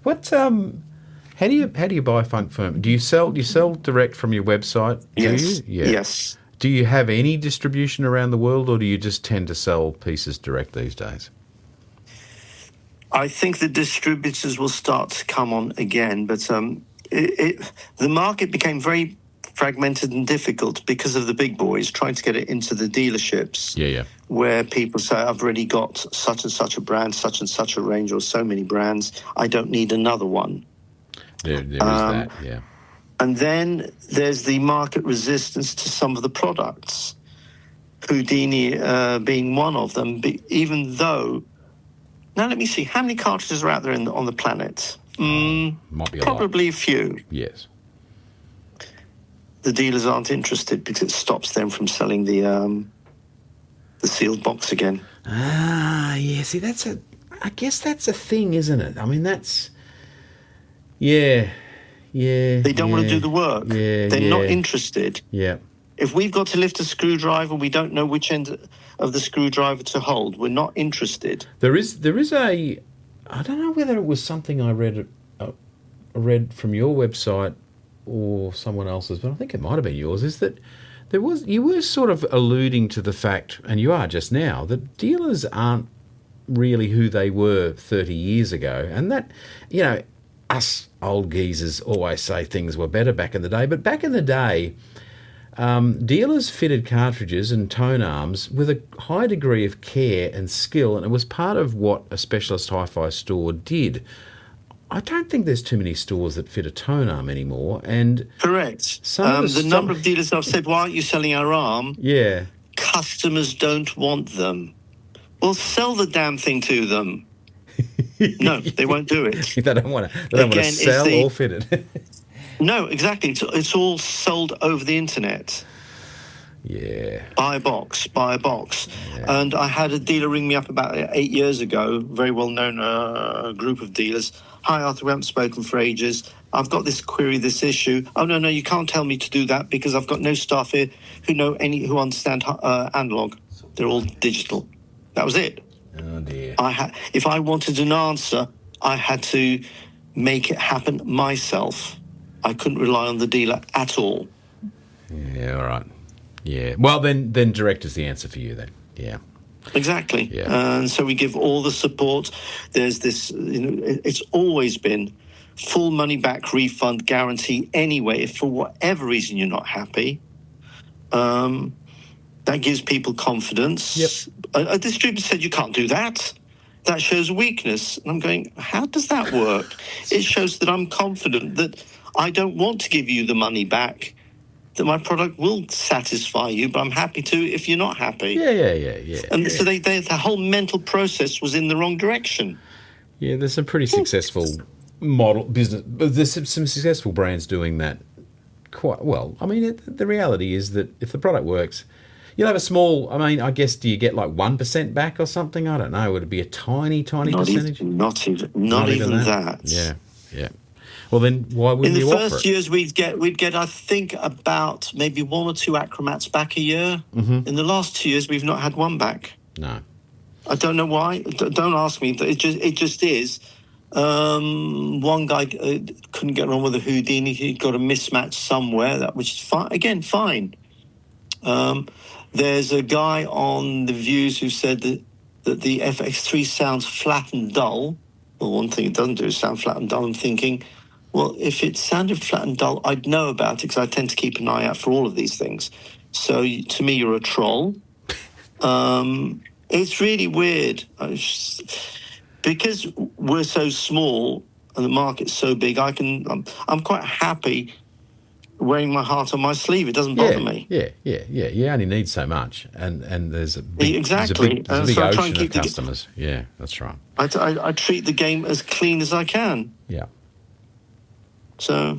What? How do you buy Funk Firm? Do you sell direct from your website? Yes. Do you? Yeah. Yes. Do you have any distribution around the world, or do you just tend to sell pieces direct these days? I think the distributors will start to come on again, but the market became very fragmented and difficult because of the big boys trying to get it into the dealerships. Yeah. Where people say, I've already got such and such a brand, such and such a range, or so many brands, I don't need another one. There is that, yeah. And then there's the market resistance to some of the products, Houdini being one of them, even though... Now, let me see, how many cartridges are out there on the planet? Might be probably a few. Yes. The dealers aren't interested because it stops them from selling the sealed box again. Yeah. See, I guess that's a thing, isn't it? I mean, that's... Yeah. They don't want to do the work. Yeah, They're not interested. Yeah. If we've got to lift a screwdriver, we don't know which end of the screwdriver to hold. We're not interested. There is a... I don't know whether it was something I read from your website or someone else's, but I think it might have been yours, is that you were sort of alluding to the fact, and you are just now, that dealers aren't really who they were 30 years ago, and that, us old geezers always say things were better back in the day, but back in the day, dealers fitted cartridges and tone arms with a high degree of care and skill, and it was part of what a specialist hi-fi store did. I don't think there's too many stores that fit a tone arm anymore. And correct. The number of dealers I've said, why aren't you selling our arm? Yeah. Customers don't want them. Well, sell the damn thing to them. No, they won't do it. They don't want to sell or fit it. No, exactly. It's all sold over the internet. Yeah. Buy a box. Yeah. And I had a dealer ring me up about 8 years ago, very well-known group of dealers. Hi, Arthur, we haven't spoken for ages. I've got this query, this issue. Oh, no, you can't tell me to do that because I've got no staff here who understand analogue. They're all digital. That was it. Oh, dear. If I wanted an answer, I had to make it happen myself. I couldn't rely on the dealer at all. Yeah, all right. Yeah. Well, then direct is the answer for you then. Yeah. Exactly. Yeah. And so we give all the support. There's this, it's always been full money back refund guarantee anyway, if for whatever reason you're not happy. That gives people confidence. Yep. A distributor said you can't do that. That shows weakness. And I'm going, how does that work? It shows that I'm confident that I don't want to give you the money back, that my product will satisfy you, but I'm happy to if you're not happy. Yeah. And so the whole mental process was in the wrong direction. Yeah, there's some pretty successful business. There's some successful brands doing that quite well. I mean, the reality is that if the product works, you'll have a small, I guess, do you get like 1% back or something? I don't know. Would it be a tiny percentage? Not even that. Yeah. Well, then why wouldn't you offer it? In the first years, we'd get, I think, about maybe 1 or 2 acromats back a year. Mm-hmm. In the last 2 years, we've not had one back. No. I don't know why. Don't ask me. It just is. One guy couldn't get on with a Houdini. He got a mismatch somewhere, which is fine. Again, fine. There's a guy on the Views who said that the FX3 sounds flat and dull. Well, one thing it doesn't do is sound flat and dull. I'm thinking, well, if it sounded flat and dull, I'd know about it because I tend to keep an eye out for all of these things. So to me, you're a troll. It's really weird. because we're so small and the market's so big, I'm quite happy wearing my heart on my sleeve. It doesn't bother me. Yeah. You only need so much, and there's a big, exactly. there's a big So I try ocean and of keep customers. Yeah, that's right. I treat the game as clean as I can. Yeah. So,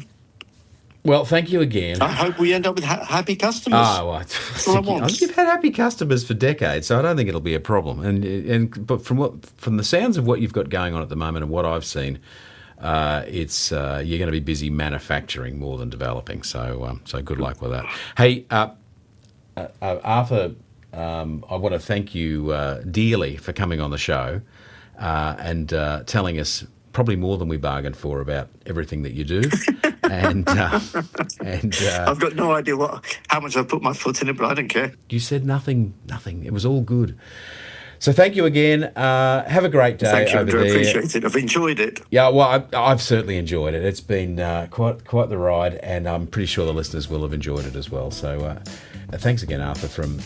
well, thank you again. I hope we end up with happy customers. Oh, well, That's what I want. you've had happy customers for decades, so I don't think it'll be a problem. But from the sounds of what you've got going on at the moment and what I've seen, it's you're going to be busy manufacturing more than developing. So good luck with that. Hey, Arthur, I want to thank you dearly for coming on the show and telling us probably more than we bargained for about everything that you do. and I've got no idea how much I've put my foot in it, but I don't care. You said nothing. It was all good. So thank you again. Have a great day. Thank you, over Andrew. I there. appreciate it. I've enjoyed it. Yeah, well, I've certainly enjoyed it. It's been quite the ride, and I'm pretty sure the listeners will have enjoyed it as well. So thanks again, Arthur, from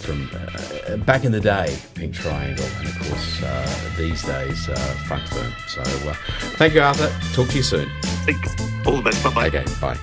back in the day, Pink Triangle, and of course these days, Funk Firm. So thank you, Arthur. Talk to you soon. Thanks. All the best. Bye-bye. Okay, bye.